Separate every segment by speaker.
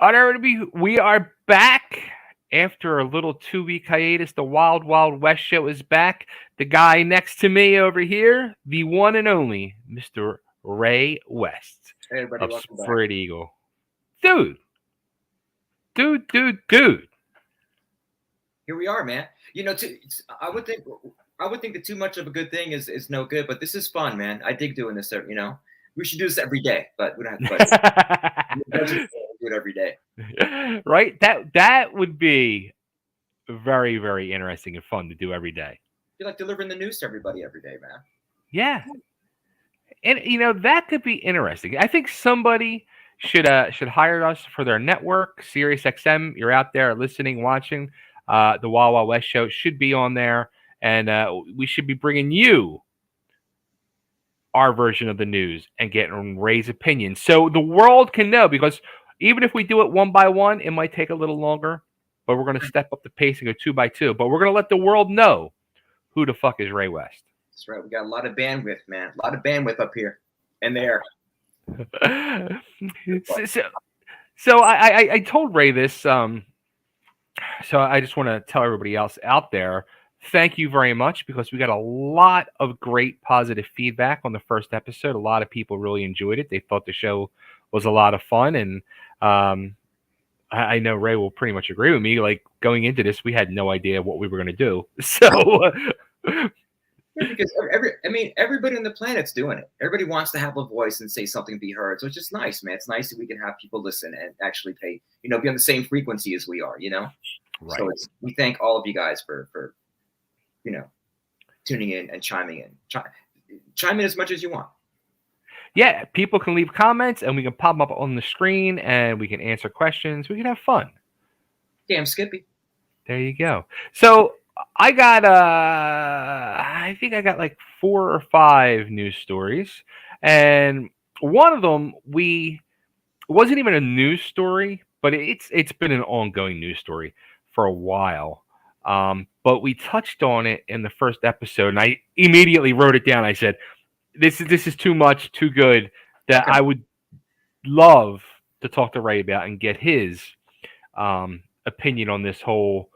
Speaker 1: All right, we are back after a little 2 week hiatus. The Wild Wild West show is back. The guy next to me over here, the one and only Mr. Ray West
Speaker 2: Hey everybody,
Speaker 1: of
Speaker 2: welcome back.
Speaker 1: Spread Eagle. Dude, dude.
Speaker 2: Here we are, man. I would think that too much of a good thing is no good, but this is fun, man. I dig doing this. We should do this every day, but we don't have the budget. We have budget to do it every day.
Speaker 1: Right? That would be very, very interesting and fun to do every day.
Speaker 2: You're like delivering the news to everybody every day, man.
Speaker 1: Yeah. And that could be interesting. I think somebody should hire us for their network, Sirius XM. You're out there listening, watching. The Wild Wild West show should be on there, and we should be bringing you our version of the news and getting Ray's opinion, so the world can know. Because even if we do it one by one, it might take a little longer, but we're going to step up the pace and go two by two. But we're going to let the world know who the fuck is Ray West.
Speaker 2: That's right. We got a lot of bandwidth, man. A lot of bandwidth up here and there.
Speaker 1: so I told Ray this. So I just want to tell everybody else out there, thank you very much, because we got a lot of great positive feedback on the first episode. A lot of people really enjoyed it. They thought the show was a lot of fun, and I know Ray will pretty much agree with me. Like, going into this, we had no idea what we were going to do. So.
Speaker 2: Yeah, because everybody on the planet's doing it. Everybody wants to have a voice and say something, be heard. So it's just nice, man. It's nice that we can have people listen and actually be on the same frequency as we are,
Speaker 1: Right.
Speaker 2: So we thank all of you guys for tuning in and chiming in. Chime in as much as you want.
Speaker 1: Yeah, people can leave comments and we can pop them up on the screen and we can answer questions. We can have fun.
Speaker 2: Damn, Skippy.
Speaker 1: There you go. So I got I think I got like 4 or 5 news stories, and one of them wasn't even a news story, but it's been an ongoing news story for a while. But we touched on it in the first episode, and I immediately wrote it down. I said, "This is too much, too good, that I would love to talk to Ray about and get his opinion on this whole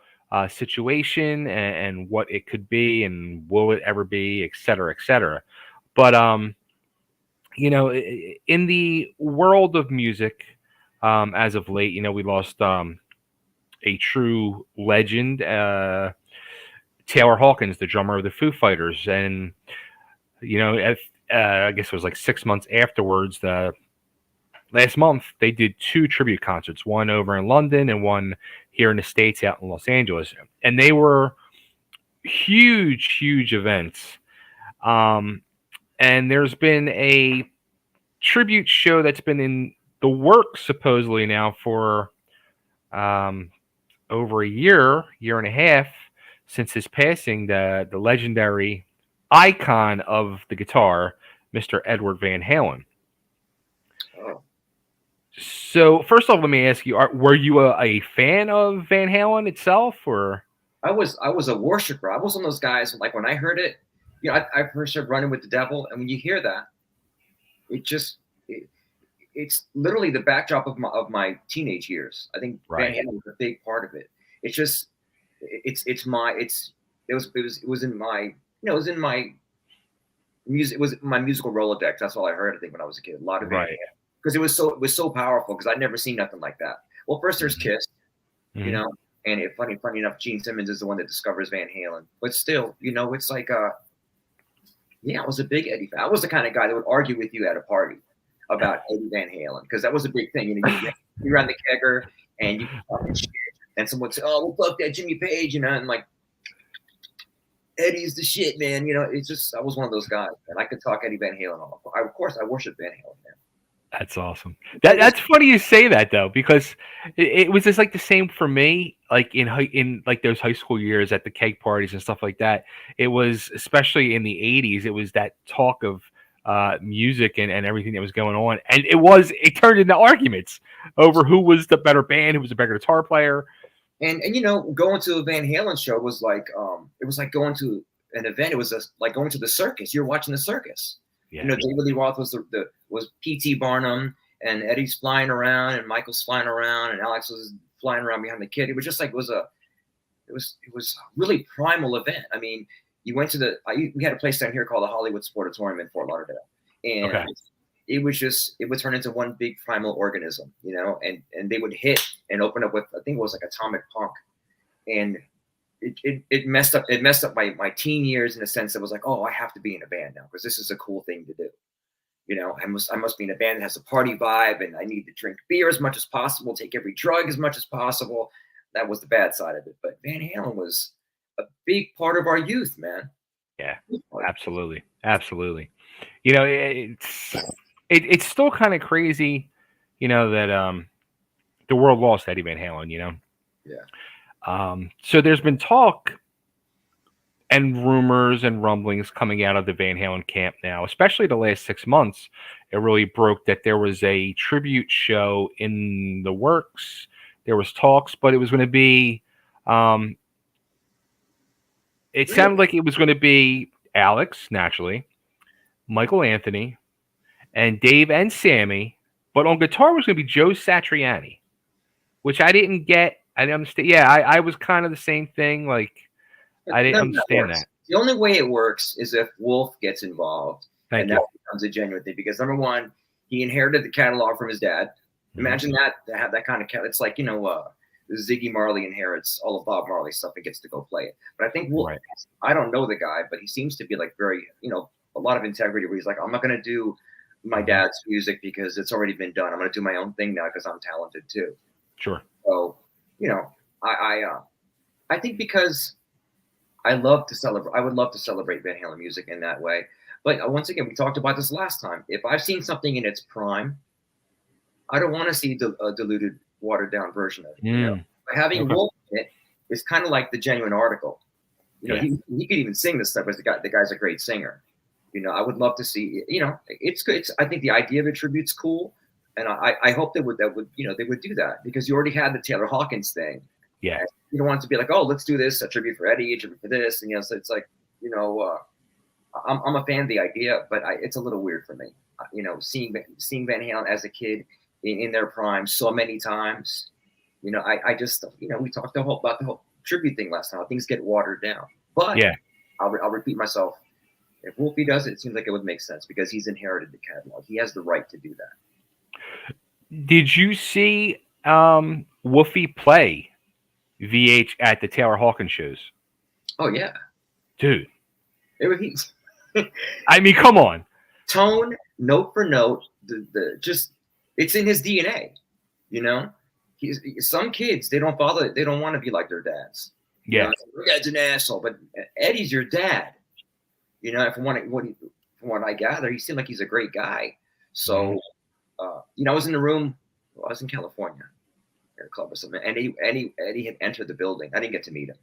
Speaker 1: situation and what it could be and will it ever be, et cetera, et cetera." But in the world of music, as of late, we lost a true legend, Taylor Hawkins, the drummer of the Foo Fighters, and I guess it was like 6 months afterwards. Last month, they did 2 tribute concerts, one over in London and one here in the States out in Los Angeles. And they were huge, huge events. And there's been a tribute show that's been in the works supposedly now for over a year and a half since his passing, the legendary icon of the guitar, Mr. Edward Van Halen.
Speaker 2: Oh.
Speaker 1: So first off, let me ask you: were you a fan of Van Halen itself, or?
Speaker 2: I was a worshiper. I was one of those guys. Like, when I heard it, I first heard "Running with the Devil," and when you hear that, it's literally the backdrop of my teenage years. I think
Speaker 1: Right.
Speaker 2: Van Halen was a big part of it. It's just it was in my it was in my music. It was my musical Rolodex. That's all I heard. I think when I was a kid, a lot of Van
Speaker 1: Right.
Speaker 2: Halen, because it was so powerful. Because I'd never seen nothing like that. Well, first there's Kiss,
Speaker 1: Mhm.
Speaker 2: and funny enough, Gene Simmons is the one that discovers Van Halen. But still, it's like yeah, I was a big Eddie fan. I was the kind of guy that would argue with you at a party about Eddie Van Halen, because that was a big thing. You ran the kegger and you talking shit, and someone would say, "Oh, well, fuck that Jimmy Page," and like, Eddie's the shit, man. It's just, I was one of those guys, and I could talk Eddie Van Halen off. Of course, I worship Van Halen, man.
Speaker 1: That's awesome. That's funny you say that, though, because it was just like the same for me. Like in like those high school years at the keg parties and stuff like that. It was, especially in the '80s, it was that talk of music and everything that was going on, and it turned into arguments over who was the better band, who was the better guitar player.
Speaker 2: And going to a Van Halen show was like it was like going to an event. It was like going to the circus. You're watching the circus.
Speaker 1: Yeah.
Speaker 2: David Lee Roth was was P.T. Barnum, and Eddie's flying around, and Michael's flying around, and Alex was flying around behind the kid. It was just like it was a really primal event. I mean, you went to we had a place down here called the Hollywood Sportatorium in Fort Lauderdale, and
Speaker 1: Okay.
Speaker 2: it would turn into one big primal organism, and they would hit and open up with, I think it was like Atomic Punk, and it messed up my teen years in a sense that was like, oh, I have to be in a band now because this is a cool thing to do. I must be in a band that has a party vibe, and I need to drink beer as much as possible, take every drug as much as possible. That was the bad side of it. But Van Halen was a big part of our youth, man.
Speaker 1: Yeah, absolutely, absolutely. It's still kind of crazy, that the world lost Eddie Van Halen.
Speaker 2: Yeah.
Speaker 1: So there's been talk and rumors and rumblings coming out of the Van Halen camp now, especially the last 6 months. It really broke that there was a tribute show in the works. There was talks, but it was going to be. It sounded like it was going to be Alex, naturally, Michael Anthony, and Dave and Sammy, but on guitar was going to be Joe Satriani, which I didn't get. I didn't understand. Yeah, I was kind of the same thing. Like, I didn't understand that.
Speaker 2: The only way it works is if Wolf gets involved,
Speaker 1: Thank
Speaker 2: and
Speaker 1: you.
Speaker 2: that becomes a genuine thing. Because number one, he inherited the catalog from his dad. Imagine that, to have that kind of catalog. It's like, Ziggy Marley inherits all of Bob Marley's stuff and gets to go play it. But I think Wolf,
Speaker 1: Right.
Speaker 2: I don't know the guy, but he seems to be like very, a lot of integrity where he's like, I'm not going to do my dad's music because it's already been done. I'm going to do my own thing now because I'm talented too.
Speaker 1: Sure.
Speaker 2: So, I think because I love to celebrate. I would love to celebrate Van Halen music in that way. But once again, we talked about this last time. If I've seen something in its prime, I don't want to see a diluted, watered down version of it. Having Wolf in it is kind of like the genuine article. He could even sing this stuff because the guy's a great singer. I would love to see. It's good. I think the idea of a tribute's cool, and I hope they would they would do that because you already had the Taylor Hawkins thing.
Speaker 1: Yeah.
Speaker 2: And you don't want it to be like, oh, let's do this, a tribute for Eddie, a tribute for this, and so it's like, I'm a fan of the idea, but it's a little weird for me. Seeing Van Halen as a kid in their prime so many times. I just we talked about the whole tribute thing last time. How things get watered down, but
Speaker 1: Yeah.
Speaker 2: I'll repeat myself. If Wolfie does it, it seems like it would make sense because he's inherited the catalog. He has the right to do that.
Speaker 1: Did you see Wolfie play VH at the Taylor Hawkins shows?
Speaker 2: Oh yeah,
Speaker 1: dude.
Speaker 2: He's
Speaker 1: I mean, come on.
Speaker 2: Tone, note for note, it's in his DNA. Some kids they don't want to be like their dads.
Speaker 1: Yeah,
Speaker 2: your dad's an asshole, but Eddie's your dad. From what I gather, he seemed like he's a great guy. So, I was in the room. I was in California at a club or something, and Eddie had entered the building. I didn't get to meet him,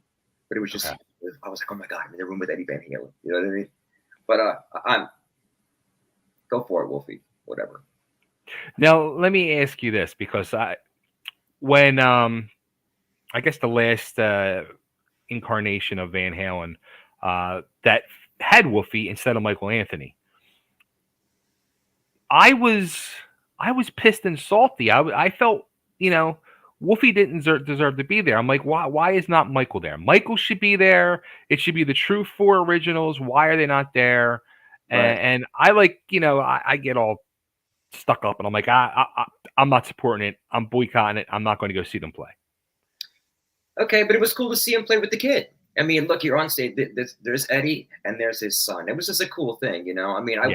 Speaker 2: but it was just I was like, oh my god, I'm in the room with Eddie Van Halen. You know what I mean? But I'm go for it, Wolfie. Whatever.
Speaker 1: Now let me ask you this because when I guess the last incarnation of Van Halen that had Wolfie instead of Michael Anthony, I was pissed and salty. I felt Wolfie didn't deserve to be there. I'm like, why is not Michael there? Michael should be there. It should be the true four originals. Why are they not there? Right. And I I get all stuck up and I'm like, I'm not supporting it. I'm boycotting it. I'm not going to go see them play.
Speaker 2: Okay, but it was cool to see him play with the kid. I mean, look, you're on stage. There's Eddie and there's his son. It was just a cool thing, I mean, I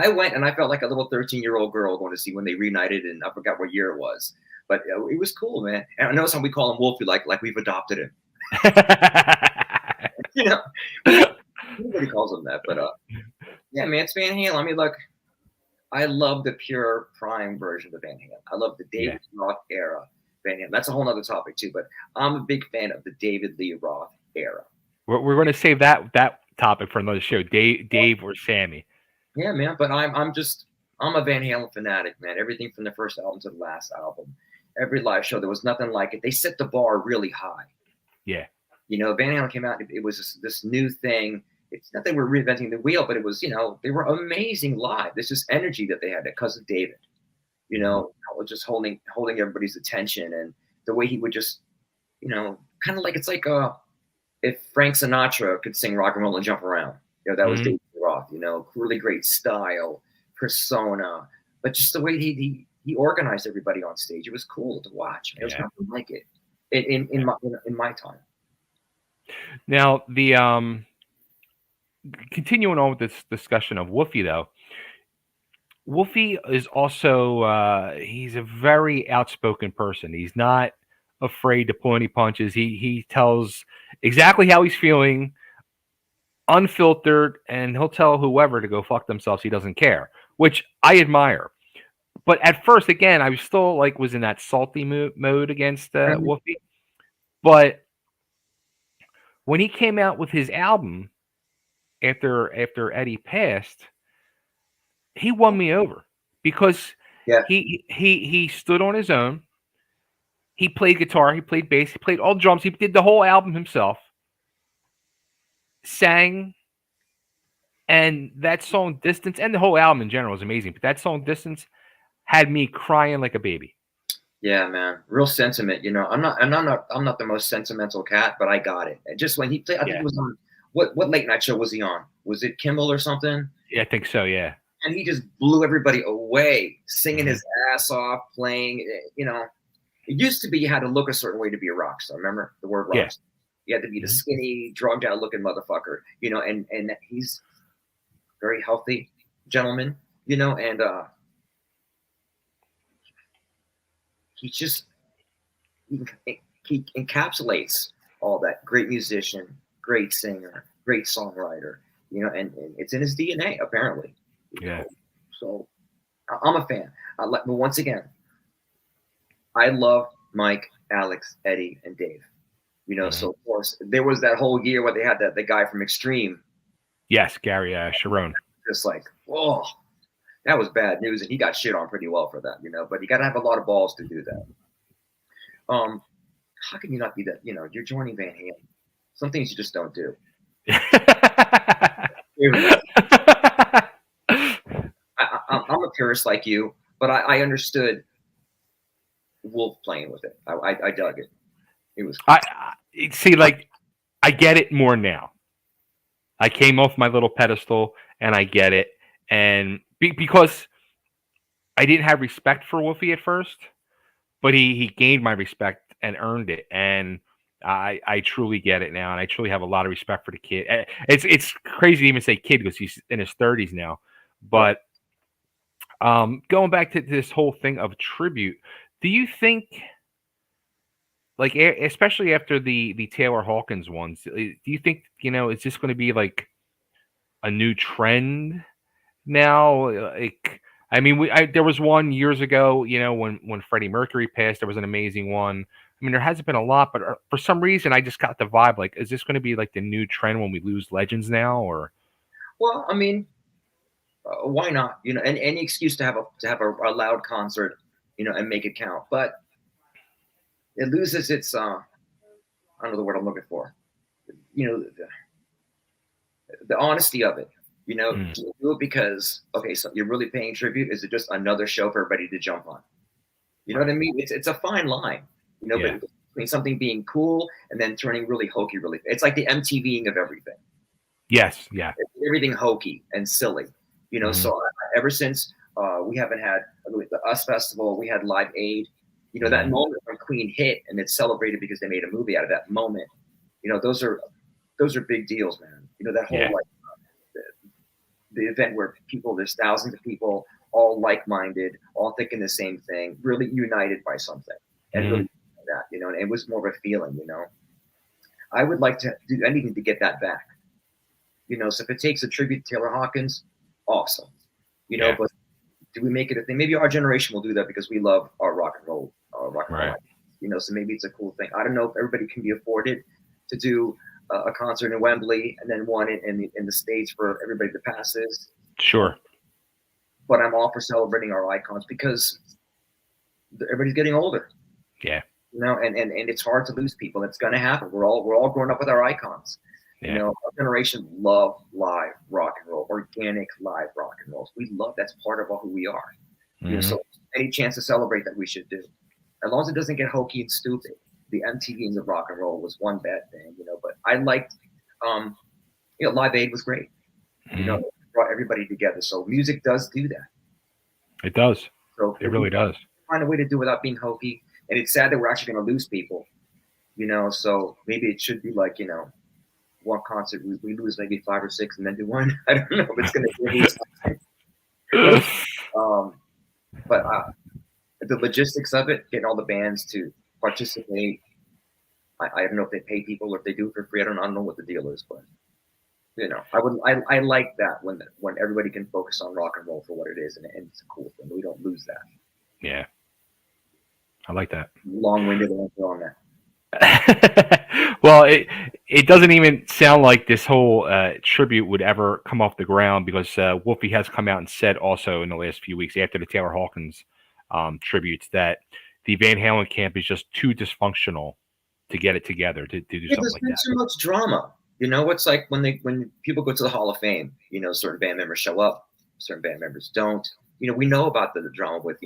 Speaker 2: went and I felt like a little 13-year-old girl going to see when they reunited, and I forgot what year it was. But it was cool, man. And I know some we call him Wolfie, like we've adopted him. Nobody calls him that, but yeah, man, it's Van Halen. I mean, look, I love the pure prime version of Van Halen. I love the David Roth era Van Halen. That's a whole other topic too, but I'm a big fan of the David Lee Roth era.
Speaker 1: We're going to save that topic for another show, Dave or Sammy.
Speaker 2: Yeah, man, but I'm a Van Halen fanatic, man. Everything from the first album to the last album, every live show, there was nothing like it. They set the bar really high.
Speaker 1: Yeah.
Speaker 2: Van Halen came out, it was this new thing. It's not that we're reinventing the wheel, but it was, they were amazing live. This is energy that they had because of David. you know, just holding everybody's attention, and the way he would just, kind of like it's like if Frank Sinatra could sing rock and roll and jump around, that was
Speaker 1: Mm-hmm.
Speaker 2: David Roth. Really great style, persona, but just the way he organized everybody on stage, it was cool to watch. It was
Speaker 1: Yeah.
Speaker 2: nothing like it in my time.
Speaker 1: Now the continuing on with this discussion of Woofy though, Wolfie is also he's a very outspoken person. He's not afraid to pull any punches. He tells exactly how he's feeling, unfiltered, and he'll tell whoever to go fuck themselves. He doesn't care, which I admire. But at first, again, I was still like was in that salty mode against
Speaker 2: Mhm.
Speaker 1: Wolfie. But when he came out with his album after Eddie passed, he won me over because
Speaker 2: Yeah,
Speaker 1: he stood on his own. He played guitar, he played bass, he played all drums, he did the whole album himself, sang, and that song Distance and the whole album in general is amazing. But that song Distance had me crying like a baby.
Speaker 2: yeah, man, real sentiment. I'm not the most sentimental cat, but I got it. And just when he played, I think
Speaker 1: Yeah.
Speaker 2: he was on what late night show was he on? Was it Kimmel or something?
Speaker 1: Yeah, I think so, yeah.
Speaker 2: And he just blew everybody away, singing
Speaker 1: Hmm.
Speaker 2: his ass off, playing. It used to be you had to look a certain way to be a rock star. Remember the word rock
Speaker 1: Yeah.
Speaker 2: star? You had to be the
Speaker 1: Hmm.
Speaker 2: skinny, drugged out looking motherfucker. And he's very healthy gentleman. And he just he encapsulates all that. Great musician, great singer, great songwriter. And it's in his DNA apparently. You
Speaker 1: Yeah.
Speaker 2: know, so I'm a fan. But once again, I love Mike, Alex, Eddie, and Dave.
Speaker 1: Hmm.
Speaker 2: So of course there was that whole year where they had the guy from Extreme,
Speaker 1: Yes, Gary Sharon.
Speaker 2: just like, oh, that was bad news, and he got shit on pretty well for that. But you got to have a lot of balls to do that. Um, how can you not be that? You're joining Van Halen. Some things you just don't do. I'm a purist like you, but I understood Wolf playing with it. I dug it. It was cool.
Speaker 1: I see, like I get it more now. I came off my little pedestal and I get it, and because I didn't have respect for Wolfie at first, but he gained my respect and earned it, and I truly get it now, and I truly have a lot of respect for the kid. It's crazy to even say kid because he's in his 30s now,
Speaker 2: Right.
Speaker 1: but going back to this whole thing of tribute, do you think like especially after the Taylor Hawkins ones, do you think is this going to be like a new trend now? Like, I mean, there was one years ago, when Freddie Mercury passed, there was an amazing one. I mean, there hasn't been a lot, but for some reason, I just got the vibe like, is this going to be like the new trend when we lose legends now, or
Speaker 2: Well, I mean, why not? Any excuse to have a loud concert, and make it count. But it loses its I don't know the word I'm looking for. The honesty of it.
Speaker 1: mm,
Speaker 2: Do you do it because okay, so you're really paying tribute? Is it just another show for everybody to jump on? You know what
Speaker 1: right?
Speaker 2: I mean? It's a fine line. But
Speaker 1: Yeah.
Speaker 2: between something being cool and then turning really hokey, really, it's like the MTVing of everything.
Speaker 1: Yes. Yeah.
Speaker 2: Everything hokey and silly.
Speaker 1: Hmm.
Speaker 2: So ever since we haven't had the US Festival, we had Live Aid. That
Speaker 1: Hmm.
Speaker 2: moment when Queen hit and it's celebrated because they made a movie out of that moment. Those are big deals, man. That whole
Speaker 1: Yeah.
Speaker 2: like the event where there's thousands of people, all like-minded, all thinking the same thing, really united by something, and
Speaker 1: Hmm.
Speaker 2: really that. And it was more of a feeling. I would like to do anything to get that back. So if it takes a tribute to Taylor Hawkins, awesome.
Speaker 1: Yeah.
Speaker 2: But do we make it a thing? Maybe our generation will do that because we love our rock and roll.
Speaker 1: Right.
Speaker 2: So maybe it's a cool thing. I don't know if everybody can be afforded to do a concert in Wembley and then one in the States for everybody that passes.
Speaker 1: Sure.
Speaker 2: But I'm all for celebrating our icons because everybody's getting older.
Speaker 1: Yeah.
Speaker 2: And it's hard to lose people. It's going to happen. We're all growing up with our icons.
Speaker 1: Yeah.
Speaker 2: Our generation love live rock and roll, organic live rock and rolls. We love that's part of who we are.
Speaker 1: Hmm.
Speaker 2: So any chance to celebrate that we should do, as long as it doesn't get hokey and stupid. The MTVs of rock and roll was one bad thing, but I liked, um, Live Aid was great.
Speaker 1: Hmm.
Speaker 2: It brought everybody together. So music does do that.
Speaker 1: It does.
Speaker 2: So
Speaker 1: It
Speaker 2: if we
Speaker 1: really does.
Speaker 2: find a way to do it without being hokey, and it's sad that we're actually going to lose people, so maybe it should be like, one concert we lose maybe 5 or 6 and then do one. I don't know if it's going to be something. But, um, but the logistics of it, getting all the bands to participate, I don't know if they pay people or if they do it for free. I don't know what the deal is, but I like that when everybody can focus on rock and roll for what it is, and it's a cool thing. We don't lose that.
Speaker 1: Yeah, I like that.
Speaker 2: Long-winded answer on that.
Speaker 1: Well, it doesn't even sound like this whole tribute would ever come off the ground because Wolfie has come out and said also in the last few weeks after the Taylor Hawkins tributes that the Van Halen camp is just too dysfunctional to get it together to do
Speaker 2: Yeah,
Speaker 1: something
Speaker 2: there's
Speaker 1: like
Speaker 2: been
Speaker 1: that.
Speaker 2: so much drama. It's like when people go to the Hall of Fame, certain band members show up, certain band members don't. We know about the drama with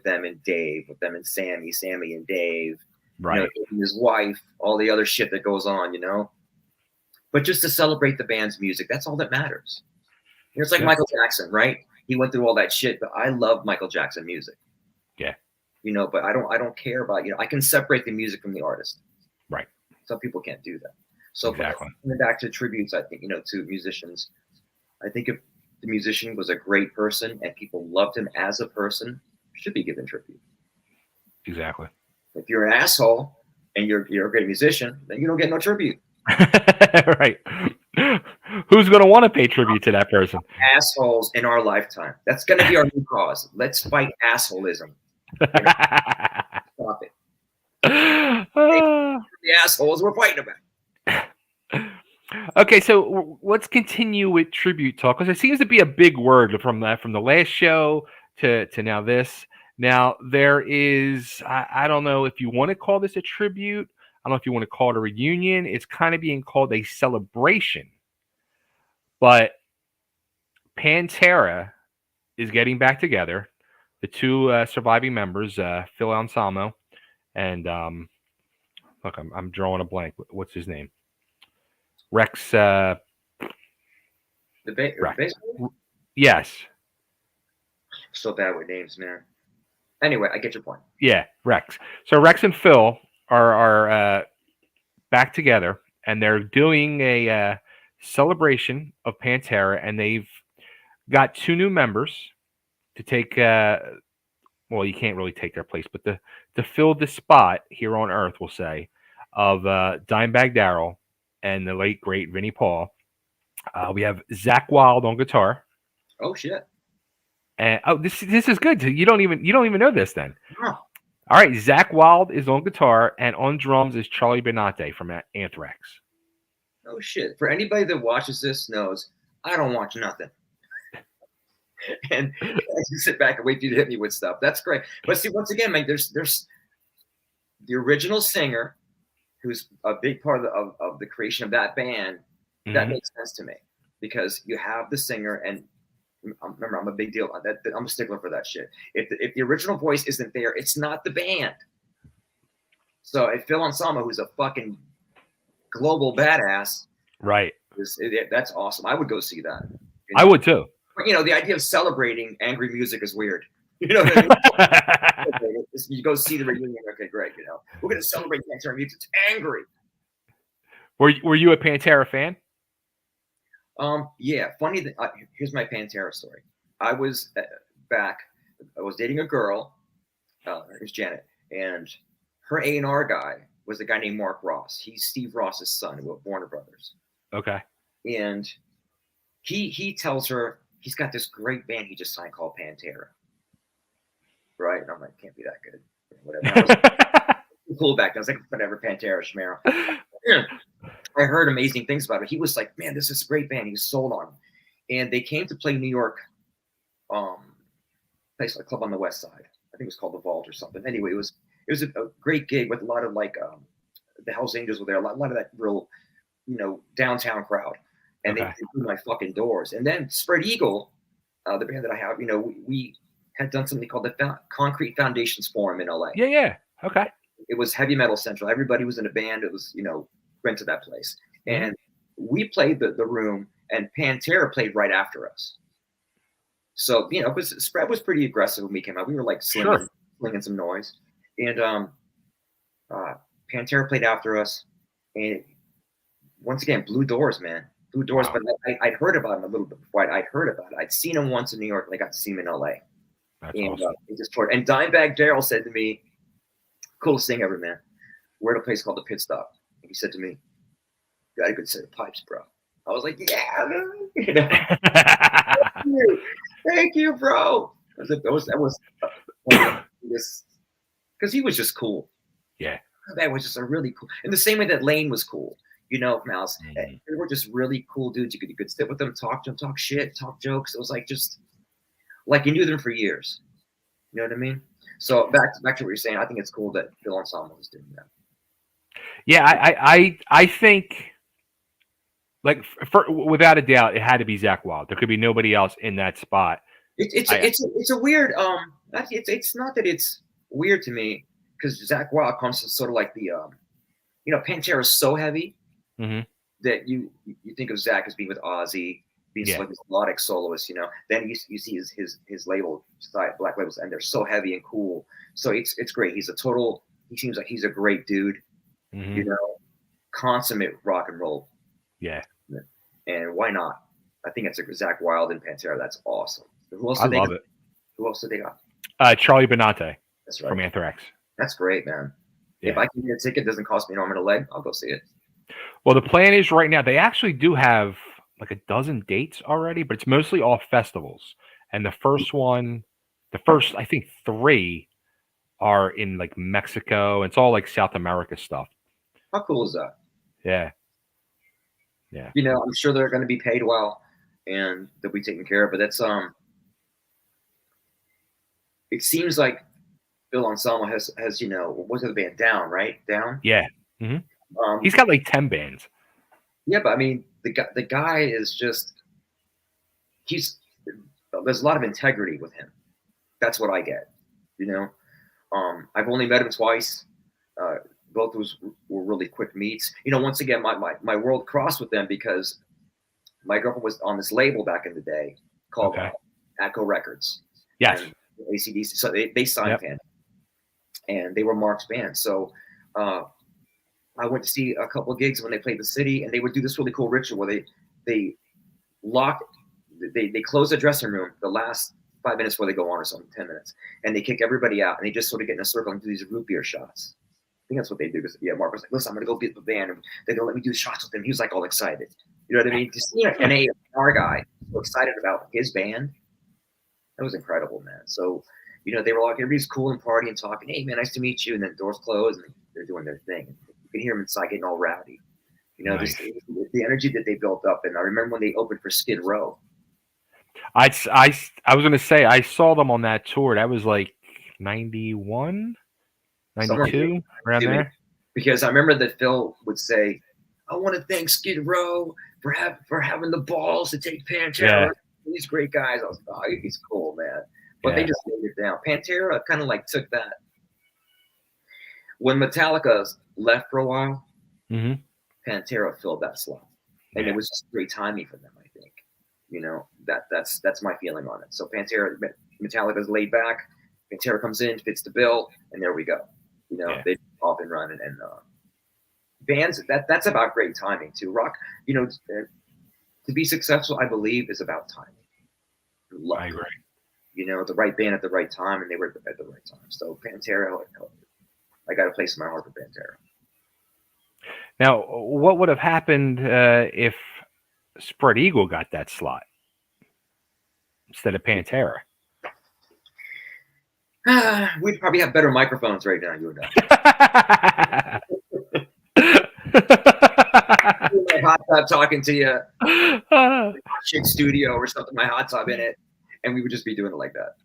Speaker 2: them and Dave, with them and Sammy and Dave,
Speaker 1: Right.
Speaker 2: and his wife, all the other shit that goes on. But just to celebrate the band's music, that's all that matters. It's like
Speaker 1: Yeah.
Speaker 2: Michael Jackson, right? He went through all that shit, but I love Michael Jackson music.
Speaker 1: Yeah.
Speaker 2: But I don't care about, I can separate the music from the artist.
Speaker 1: Right.
Speaker 2: Some people can't do that. So
Speaker 1: Exactly.
Speaker 2: coming back to tributes, I think, to musicians, I think if the musician was a great person and people loved him as a person, should be given tribute.
Speaker 1: Exactly.
Speaker 2: If you're an asshole and you're a great musician, then you don't get no tribute.
Speaker 1: Right. Who's going to want to pay tribute to that person?
Speaker 2: Assholes in our lifetime. That's going to be our new cause. Let's fight assholism. Stop it. The assholes we're fighting about.
Speaker 1: Okay, so let's continue with tribute talk because it seems to be a big word from the last show to now this. Now there is I don't know if you want to call this a tribute. I don't know if you want to call it a reunion. It's kind of being called a celebration, but Pantera is getting back together. The two surviving members, Phil Anselmo and look, I'm drawing a blank. What's his name? Rex.
Speaker 2: The
Speaker 1: Rex.
Speaker 2: basically,
Speaker 1: Yes.
Speaker 2: so bad with names, man. Anyway, I get your point.
Speaker 1: Yeah, Rex. So Rex and Phil are back together, and they're doing a celebration of Pantera, and they've got two new members to take. Well, you can't really take their place, but to fill the spot here on Earth, we'll say, of Dimebag Darrell and the late great Vinnie Paul. We have Zach Wild on guitar.
Speaker 2: Oh shit!
Speaker 1: And this is good. You don't even know this then.
Speaker 2: Oh.
Speaker 1: All right, Zach Wild is on guitar, and on drums is Charlie Benante from Anthrax.
Speaker 2: Oh shit! For anybody that watches this knows, I don't watch nothing. And I just sit back and wait for you to hit me with stuff. That's great. But see, once again, man, there's the original singer, who's a big part of the creation of that band. That makes sense to me because you have the singer, and remember, I'm a big deal. I'm a stickler for that shit. If the original voice isn't there, it's not the band. So if Phil Anselmo, who's a fucking global badass,
Speaker 1: right?
Speaker 2: That's awesome. I would go see that.
Speaker 1: I would too.
Speaker 2: But the idea of celebrating angry music is weird. You know what I mean? You go see the reunion. Okay, great. We're gonna celebrate Pantera music. It's angry.
Speaker 1: Were you a Pantera fan?
Speaker 2: Yeah. Funny. Here's my Pantera story. I was back. I was dating a girl. Her name's Janet, and her A&R guy was a guy named Mark Ross. He's Steve Ross's son, with Warner Brothers.
Speaker 1: Okay.
Speaker 2: And he tells her he's got this great band he just signed called Pantera. Right? And I'm like, can't be that good. Whatever. I was cool back then. I was like, whatever, Pantera, Schmero. I heard amazing things about it. He was like, man, this is a great band. He was sold on them. And they came to play New York, place like club on the West Side. I think it was called the Vault or something. Anyway, it was a great gig with a lot of the Hells Angels were there. A lot of that real, downtown crowd. And they threw my fucking doors. And then Spread Eagle, the band that I have, we had done something called the Concrete Foundations Forum in LA.
Speaker 1: Yeah. Okay.
Speaker 2: It was heavy metal central. Everybody was in a band. It was, went to that place.
Speaker 1: Mhm.
Speaker 2: And we played the room, and Pantera played right after us. So, because spread was pretty aggressive when we came out. We were like slinging some noise. And Pantera played after us. And once again, Blue Doors, man. Blue Doors.
Speaker 1: Wow.
Speaker 2: But I'd heard about him a little bit before. I'd heard about it. I'd seen him once in New York, and I got to see him in LA.
Speaker 1: That's
Speaker 2: And
Speaker 1: awesome.
Speaker 2: he just toured. And Dimebag Darrell said to me, coolest thing ever, man. We're at a place called the Pit Stop. And he said to me, "You got a good set of pipes, bro." I was like, "Yeah, man." Thank you, bro. That was because he was just cool.
Speaker 1: Yeah.
Speaker 2: That was just a really cool. In the same way that Lane was cool, Mouse.
Speaker 1: Mm-hmm.
Speaker 2: They were just really cool dudes. You could sit with them, talk to them, talk shit, talk jokes. It was like just like you knew them for years. You know what I mean? So back to what you're saying. I think it's cool that Phil Anselmo is doing that.
Speaker 1: Yeah, I think, like, without a doubt, it had to be Zach Wild. There could be nobody else in that spot.
Speaker 2: It's a weird it's not that it's weird to me, because Zach Wild comes to sort of like the Pantera is so heavy that you think of Zach as being with Ozzy, being like this melodic soloist, Then you see his label side, Black Labels, and they're so heavy and cool. So it's great. He seems like he's a great dude, consummate rock and roll.
Speaker 1: Yeah.
Speaker 2: And why not? I think it's a Zach Wild and Pantera. That's awesome. Who else
Speaker 1: I love it.
Speaker 2: Who else did they got?
Speaker 1: Charlie Benante.
Speaker 2: That's right.
Speaker 1: From Anthrax.
Speaker 2: That's great, man.
Speaker 1: Yeah.
Speaker 2: If I can get a ticket, it doesn't cost me an arm and a leg, I'll go see it.
Speaker 1: Well, the plan is right now, they actually do have like a dozen dates already, but it's mostly all festivals. And the first, I think 3 are in like Mexico. It's all like South America stuff.
Speaker 2: How cool is that?
Speaker 1: Yeah.
Speaker 2: I'm sure they're going to be paid well, and they'll be taken care of. But that's it seems like Phil Anselmo has what's the band Down, right? Down.
Speaker 1: Yeah. Mm-hmm. He's got like 10 bands.
Speaker 2: Yeah, but I mean, the guy is just there's a lot of integrity with him. That's what I get. I've only met him twice. Both were really quick meets. Once again, my world crossed with them because my girlfriend was on this label back in the day called Atco Records.
Speaker 1: Yes.
Speaker 2: ACDC. So they signed him, and they were Mark's band. So I went to see a couple of gigs when they played the city, and they would do this really cool ritual where they close the dressing room the last 5 minutes before they go on, or something, 10 minutes, and they kick everybody out, and they just sort of get in a circle and do these root beer shots. I think that's what they do. Because Mark was like, "Listen, I'm gonna go get the band, and they're gonna let me do shots with them." He was like all excited. You know what I mean? Just an A&R guy so excited about his band. That was incredible, man. So, they were like, everybody's cool and partying and talking. "Hey, man, nice to meet you." And then doors close, and they're doing their thing. You can hear them inside getting all rowdy.
Speaker 1: Nice.
Speaker 2: The energy that they built up. And I remember when they opened for Skid Row.
Speaker 1: I was going to say, I saw them on that tour. That was like 91, 92, around there.
Speaker 2: Because I remember that Phil would say, "I want to thank Skid Row for having the balls to take Pantera. These great guys." I was like, "Oh, he's cool, man." But they just laid it down. Pantera kind of like took that. When Metallica left for a while, Pantera filled that slot. And it was just great timing for them, I think. That's my feeling on it. So Metallica's laid back, Pantera comes in, fits the bill, and there we go. They off and running. And bands, that's about great timing too. Rock, to be successful, I believe, is about timing. Luck.
Speaker 1: I agree.
Speaker 2: The right band at the right time, and they were at the right time. So Pantera, I got a place in my heart for Pantera.
Speaker 1: Now, what would have happened if Spread Eagle got that slot instead of Pantera?
Speaker 2: We'd probably have better microphones right now, you and I. My hot tub talking to you, chick studio or something. My hot tub in it, and we would just be doing it like that.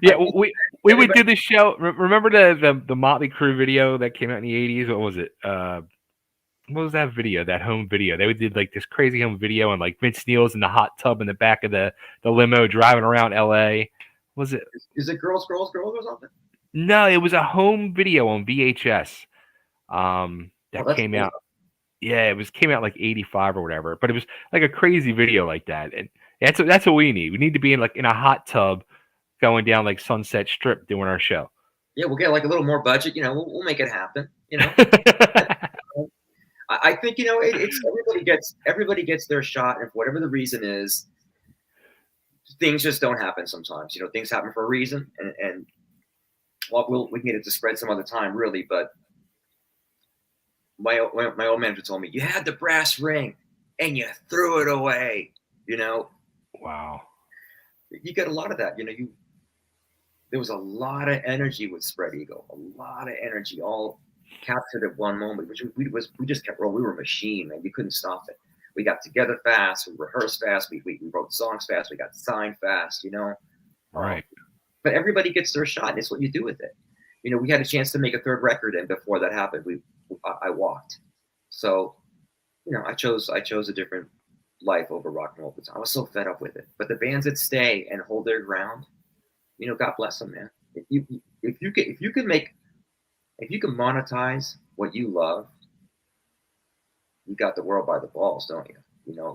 Speaker 1: Yeah, we would do the show. Remember the Motley Crue video that came out in the 80s? What was it? What was that video? That home video. They did like this crazy home video, and like Vince Neil's in the hot tub in the back of the limo driving around LA Was it?
Speaker 2: Is it Girls, Girls, Girls or something?
Speaker 1: No, it was a home video on VHS.
Speaker 2: Oh,
Speaker 1: That
Speaker 2: that's
Speaker 1: came
Speaker 2: old.
Speaker 1: out. Yeah, it was came out like '85 or whatever. But it was like a crazy video like that, and that's what we need. We need to be in like in a hot tub going down like Sunset Strip doing our show.
Speaker 2: Yeah, we'll get like a little more budget. We'll make it happen. I think it's everybody gets their shot, and for whatever the reason is, things just don't happen sometimes. Things happen for a reason, and well, we can get it to spread some other time, really. But my old manager told me you had the brass ring and you threw it away.
Speaker 1: Wow.
Speaker 2: You get a lot of that. There was a lot of energy with Spread Eagle, a lot of energy, all captured at one moment. Which we just kept rolling. We were a machine, man. You couldn't stop it. We got together fast. We rehearsed fast. We wrote songs fast. We got signed fast.
Speaker 1: Right.
Speaker 2: But everybody gets their shot, and it's what you do with it. We had a chance to make a third record, and before that happened, I walked. So, I chose a different life over rock and roll. I was so fed up with it. But the bands that stay and hold their ground, God bless them, man. If you can monetize what you love, you got the world by the balls, don't you?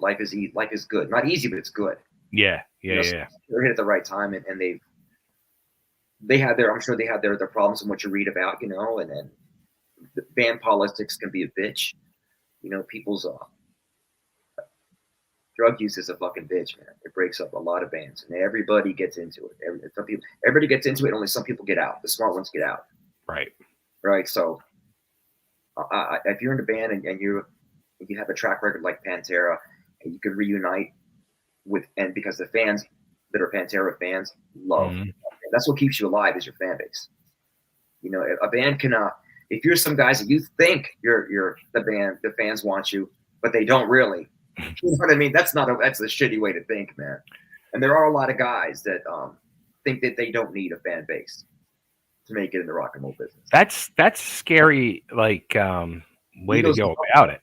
Speaker 2: Life is good. Not easy, but it's good.
Speaker 1: Yeah.
Speaker 2: So they're hit at the right time, and they had their, I'm sure they had their problems and what you read about, and then the band politics can be a bitch. People's drug use is a fucking bitch, man. It breaks up a lot of bands, and everybody gets into it. Everybody gets into it. Only some people get out. The smart ones get out.
Speaker 1: Right.
Speaker 2: Right. So, if you're in a band and you have a track record like Pantera, and you can reunite and because the fans that are Pantera fans love, that's what keeps you alive is your fan base. A band can, if you're some guys that you think you're the band, the fans want you, but they don't really. You know what I mean? That's a shitty way to think, man. And there are a lot of guys that think that they don't need a fan base to make it in the rock and roll business.
Speaker 1: That's scary. Like way to
Speaker 2: Egos.
Speaker 1: go about it.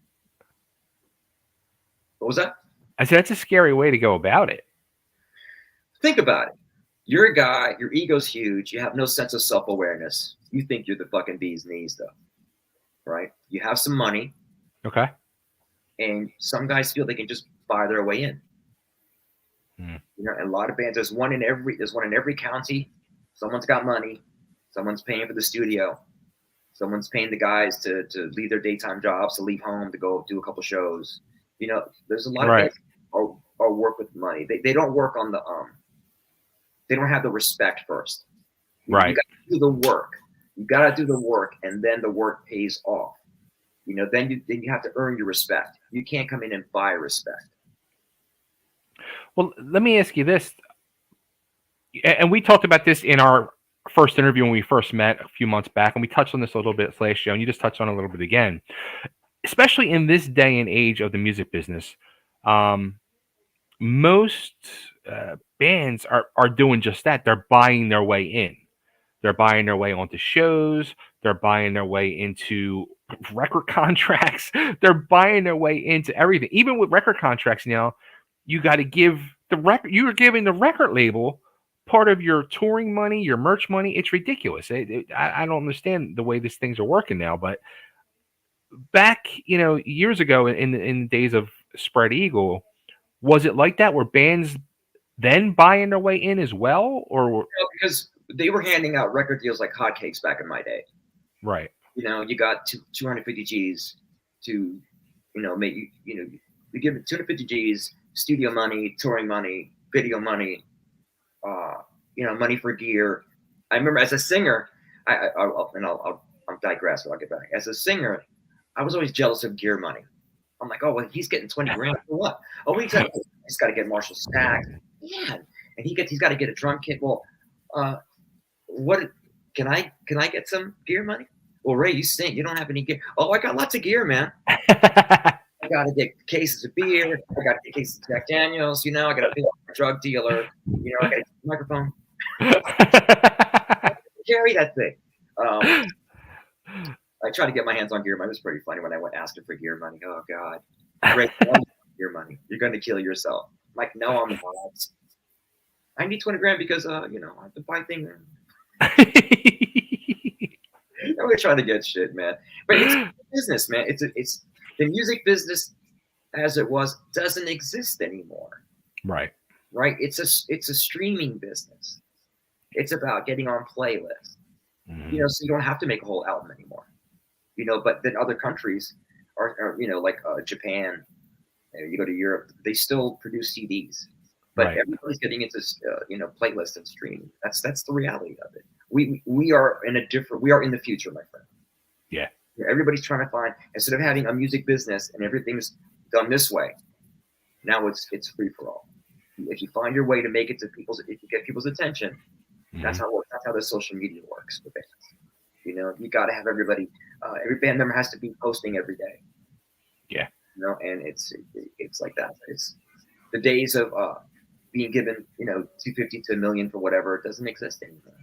Speaker 2: What was that?
Speaker 1: I said that's a scary way to go about it.
Speaker 2: Think about it. You're a guy. Your ego's huge. You have no sense of self-awareness. You think you're the fucking bee's knees, though, right? You have some money.
Speaker 1: Okay.
Speaker 2: And some guys feel they can just buy their way in. And a lot of bands. There's one in every county. Someone's got money. Someone's paying for the studio. Someone's paying the guys to leave their daytime jobs, to leave home, to go do a couple shows. There's a lot of bands are work with money. They don't work on the they don't have the respect first.
Speaker 1: Right.
Speaker 2: You got to do the work. You got to do the work, and then the work pays off. Then you have to earn your respect. You can't come in and buy respect.
Speaker 1: Well, let me ask you this, and we talked about this in our first interview when we first met a few months back, and we touched on this a little bit last show, and you just touched on it a little bit again. Especially in this day and age of the music business, most bands are doing just that. They're buying their way in. They're buying their way onto shows. They're buying their way into record contracts. They're buying their way into everything. Even with record contracts now, you got to give the record. You are giving the record label part of your touring money, your merch money. It's ridiculous. I don't understand the way these things are working now. But back, years ago in the days of Spread Eagle, was it like that? Were bands then buying their way in as well, or
Speaker 2: because they were handing out record deals like hotcakes back in my day.
Speaker 1: Right.
Speaker 2: You got 250 G's to, make you give it 250 G's, studio money, touring money, video money, money for gear. I remember as a singer, I'll digress, but I'll get back. As a singer, I was always jealous of gear money. I'm like, oh, well, he's getting 20 grand for what? Oh, he's got to get Marshall Stack. Yeah, and he's got to get a drum kit. Well, what can I get some gear money? Well, Ray, you stink. You don't have any gear. Oh, I got lots of gear, man. I got to get cases of beer. I got to get cases of Jack Daniels. I got to be a drug dealer. I got to get a microphone. Carry that thing. I tried to get my hands on gear money. It was pretty funny when I went asking for gear money. Oh, God. Ray, gear money. You're going to kill yourself. I'm like, no, I'm not. I need 20 grand because I have to buy things. We're trying to get shit, man. But it's business, man. It's the music business as it was doesn't exist anymore.
Speaker 1: Right.
Speaker 2: Right? It's a streaming business. It's about getting on playlists.
Speaker 1: Mm-hmm.
Speaker 2: So you don't have to make a whole album anymore. But then other countries are like Japan. You go to Europe, they still produce CDs, but
Speaker 1: Right.
Speaker 2: everybody's getting into playlists and streaming. That's the reality of it. We are we are in the future, my friend.
Speaker 1: Yeah.
Speaker 2: Everybody's trying to find, instead of having a music business and everything's done this way, now it's free for all. If you find your way to make it to if you get people's attention, that's
Speaker 1: Mm-hmm.
Speaker 2: how the social media works with bands. You got to have everybody. Every band member has to be posting every day.
Speaker 1: Yeah.
Speaker 2: And it's like that. It's the days of being given 250 to a million for whatever. It doesn't exist anymore,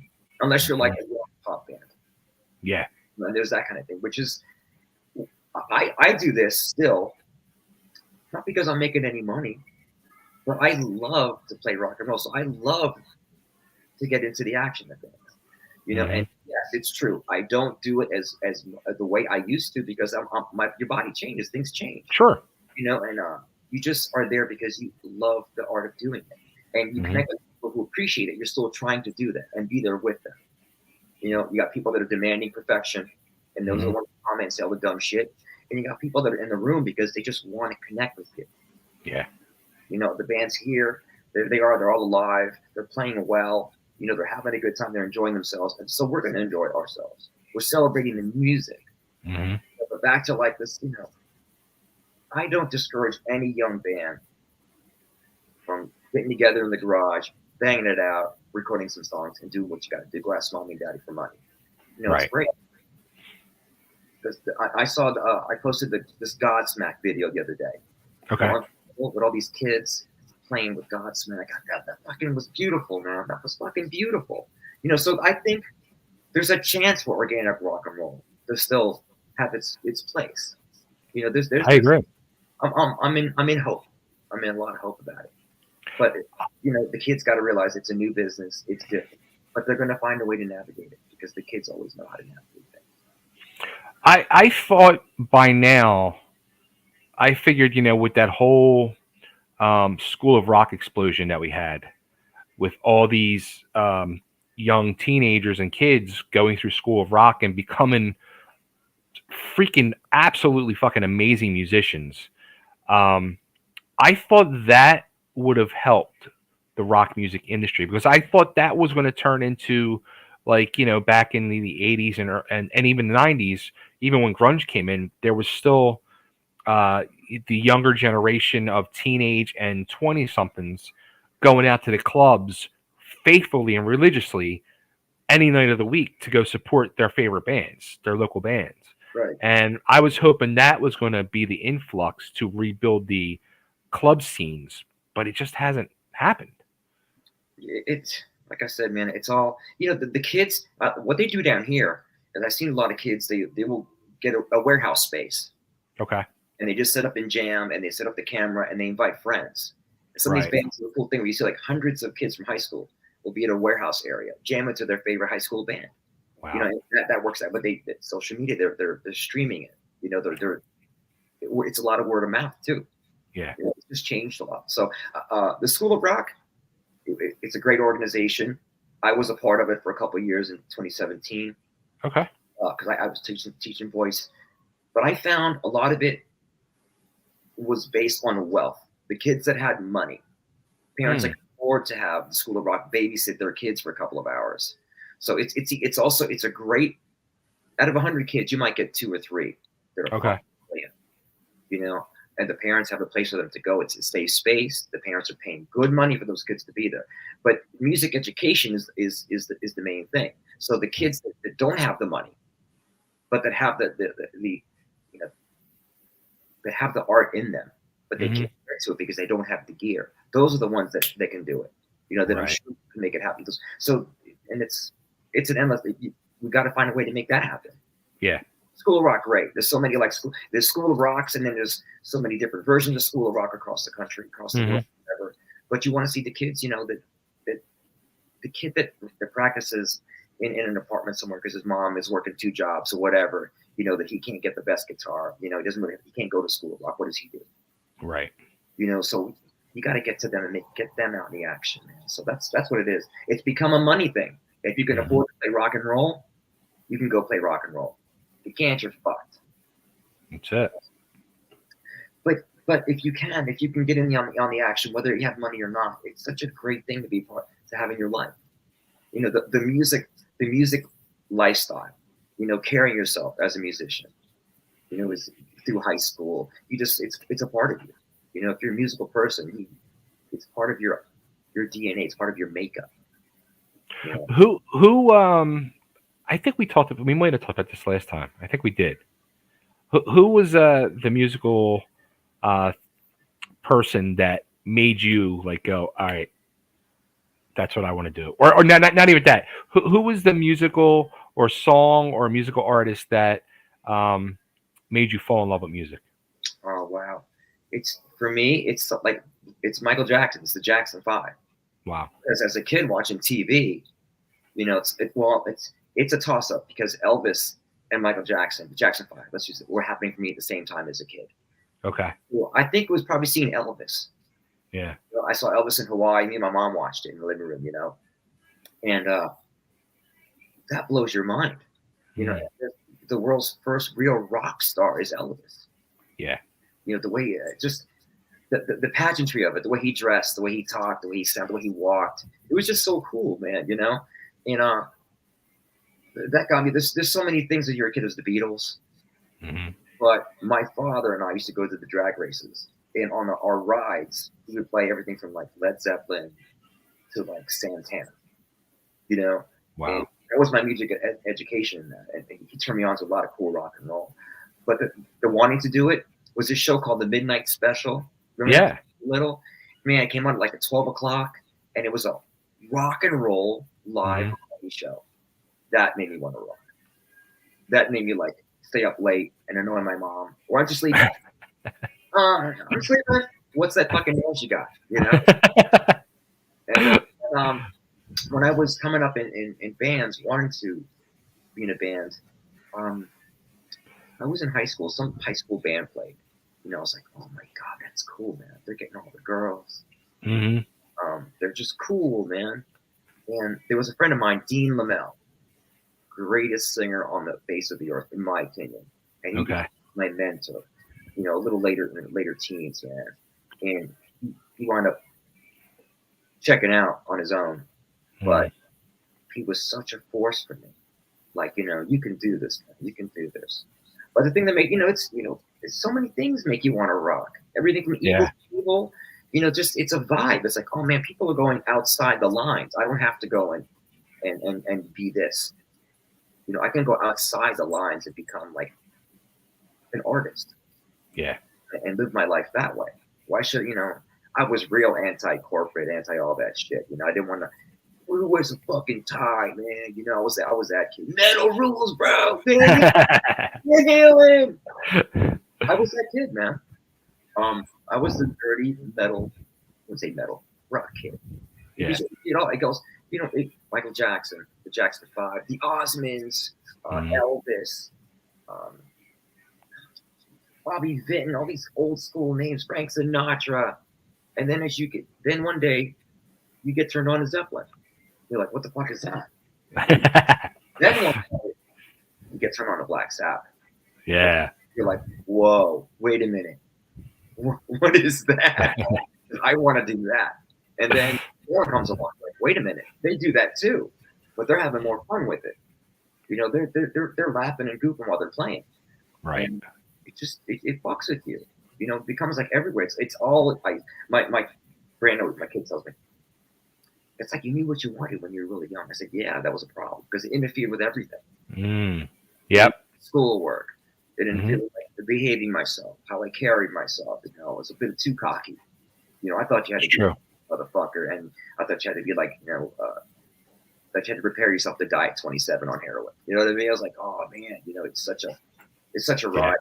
Speaker 2: unless you're like a rock pop band.
Speaker 1: Yeah.
Speaker 2: And there's that kind of thing, which is I do this still, not because I'm making any money, but I love to play rock and roll. So I love to get into the action of things.
Speaker 1: Mm-hmm.
Speaker 2: And yes, it's true. I don't do it as the way I used to because your body changes, things change.
Speaker 1: Sure.
Speaker 2: And you just are there because you love the art of doing it, and you
Speaker 1: Mm-hmm.
Speaker 2: connect with people who appreciate it. You're still trying to do that and be there with them. You got people that are demanding perfection, and those are the
Speaker 1: Mm-hmm.
Speaker 2: ones who comment and say all the dumb shit. And you got people that are in the room because they just want to connect with you.
Speaker 1: Yeah.
Speaker 2: The band's here. They're all alive. They're playing well. They're having a good time. They're enjoying themselves. And so we're going to enjoy ourselves. We're celebrating the music.
Speaker 1: Mm-hmm.
Speaker 2: But back to like this, I don't discourage any young band from getting together in the garage, banging it out, recording some songs, and do what you got to do. Go ask mommy and daddy for money. It's
Speaker 1: Right.
Speaker 2: great. Because I saw I posted this Godsmack video the other day.
Speaker 1: Okay.
Speaker 2: With all these kids playing with Godsmack. That fucking was beautiful, man. That was fucking beautiful. So I think there's a chance for organic rock and roll to still have its place.
Speaker 1: I agree.
Speaker 2: I'm in hope. I'm in a lot of hope about it. But the kids got to realize it's a new business. It's different, but they're going to find a way to navigate it because the kids always know how to navigate things.
Speaker 1: I thought by now, I figured, with that whole School of Rock explosion that we had, with all these young teenagers and kids going through School of Rock and becoming freaking absolutely fucking amazing musicians. Um, I thought that would have helped the rock music industry because I thought that was going to turn into like back in the 80s and even the 90s, even when grunge came in, there was still uh, the younger generation of teenage and 20 somethings going out to the clubs faithfully and religiously any night of the week to go support their favorite bands, their local bands.
Speaker 2: Right.
Speaker 1: And I was hoping that was going to be the influx to rebuild the club scenes, but it just hasn't happened.
Speaker 2: It's like I said, man. It's all the kids. What they do down here, and I've seen a lot of kids. They will get a warehouse space.
Speaker 1: Okay.
Speaker 2: And they just set up and jam, and they set up the camera, and they invite friends. And some of
Speaker 1: Right.
Speaker 2: these bands do a cool thing where you see like hundreds of kids from high school will be at a warehouse area, jamming to their favorite high school band.
Speaker 1: Wow.
Speaker 2: That works out. But social media, they're streaming it. It's a lot of word of mouth too.
Speaker 1: Yeah.
Speaker 2: It's just changed a lot. So the School of Rock, it's a great organization. I was a part of it for a couple of years in 2017
Speaker 1: Okay.
Speaker 2: because I was teaching voice, but I found a lot of it was based on wealth. The kids that had money, parents that could afford to have the School of Rock babysit their kids for a couple of hours. So it's a great, out of 100 kids, you might get 2 or 3 that are
Speaker 1: Okay.
Speaker 2: playing, and the parents have a place for them to go. It's a safe space. The parents are paying good money for those kids to be there. But music education is the main thing. So the kids that don't have the money, but that have the that have the art in them, but they can't get to it because they don't have the gear. Those are the ones that can do it. That I'm
Speaker 1: Right.
Speaker 2: sure can make it happen. So, and it's an endless. We got to find a way to make that happen.
Speaker 1: Yeah.
Speaker 2: School of Rock, great. There's so many there's School of Rocks, and then there's so many different versions of School of Rock across the country, across the world, whatever. But you want to see the kids, that the kid that practices in an apartment somewhere because his mom is working 2 jobs or whatever, that he can't get the best guitar. He doesn't really, he can't go to school. Like, what does he do?
Speaker 1: Right.
Speaker 2: So you got to get to them and get them out in the action, man. So that's what it is. It's become a money thing. If you can afford to play rock and roll, you can go play rock and roll. If you can't, you're fucked.
Speaker 1: That's it.
Speaker 2: But if you can get in on the action, whether you have money or not, it's such a great thing to have in your life. The music lifestyle. Carrying yourself as a musician. Is through high school. It's a part of you. If you're a musical person, it's part of your DNA. It's part of your makeup.
Speaker 1: Who I think we might have talked about this last time. I think we did. Who was the musical uh, person that made you like go, all right, that's what I want to do, or not even that. Who was the musical or song or musical artist that made you fall in love with music?
Speaker 2: Oh wow! It's for me. It's Michael Jackson. It's the Jackson Five.
Speaker 1: Wow.
Speaker 2: Because as a kid watching TV, it's a toss up because Elvis and Michael Jackson, the Jackson Five, let's use it, were happening for me at the same time as a kid.
Speaker 1: Okay.
Speaker 2: Well, I think it was probably seeing Elvis.
Speaker 1: Yeah.
Speaker 2: I saw Elvis in Hawaii. Me and my mom watched it in the living room, and that blows your mind. The world's first real rock star is Elvis.
Speaker 1: Yeah.
Speaker 2: The way just the pageantry of it, the way he dressed, the way he talked, the way he sounded, the way he walked. It was just so cool, man. And that got me. There's so many things that you're a kid. There's the Beatles, but my father and I used to go to the drag races, and on our rides, he would play everything from like Led Zeppelin to like Santana.
Speaker 1: Wow.
Speaker 2: And that was my music education, and he turned me on to a lot of cool rock and roll. But the wanting to do it was this show called The Midnight Special. Remember
Speaker 1: Yeah.
Speaker 2: Little man, it came on at like at 12 o'clock, and it was a rock and roll live comedy show. That made me want to rock. That made me like stay up late and annoy my mom. Why don't you sleep? I'm sleeping. What's that fucking noise you got? And when I was coming up in bands, wanting to be in a band, I was in high school. Some high school band played. I was like, oh my god, that's cool, man. They're getting all the girls. They're just cool, man. And there was a friend of mine, Dean Lamel, greatest singer on the face of the earth, in my opinion. And he was my mentor. A little later in later teens, man. And he wound up checking out on his own, but he was such a force for me. Like, you can do this, man. You can do this. But the thing that made, it's so many things make you want to rock. Everything from evil to evil, just it's a vibe. It's like, oh man, people are going outside the lines. I don't have to go and be this. I can go outside the lines and become like an artist.
Speaker 1: Yeah.
Speaker 2: And live my life that way. Why should I was real anti-corporate, anti all that shit. I didn't want to. Who wears a fucking tie, man? I was that kid. Metal rules, bro. You're healing. I was that kid, man. I was the dirty metal. I wouldn't say metal rock kid.
Speaker 1: Yeah.
Speaker 2: It goes. Michael Jackson, the Jackson Five, the Osmonds, Elvis, Bobby Vinton, all these old school names, Frank Sinatra, and then then one day you get turned on to Zeppelin. You're like, what the fuck is that? Then one day you get turned on to Black Sabbath.
Speaker 1: Yeah.
Speaker 2: You're like, whoa, wait a minute, what is that? I want to do that. And then more comes along, like, wait a minute, they do that too, but they're having more fun with it. They're laughing and goofing while they're playing.
Speaker 1: Right.
Speaker 2: And it fucks with you. It becomes like everywhere. It's all like my Brando, my kid tells me, it's like you knew what you wanted when you were really young. I said, yeah, that was a problem because it interfered with everything.
Speaker 1: Yep.
Speaker 2: Schoolwork. It interfered with the behaving myself, how I carried myself. It was a bit too cocky. I thought you had to be a motherfucker, and I thought you had to be like, that you had to prepare yourself to die at 27 on heroin. You know what I mean? I was like, oh man, it's such a ride.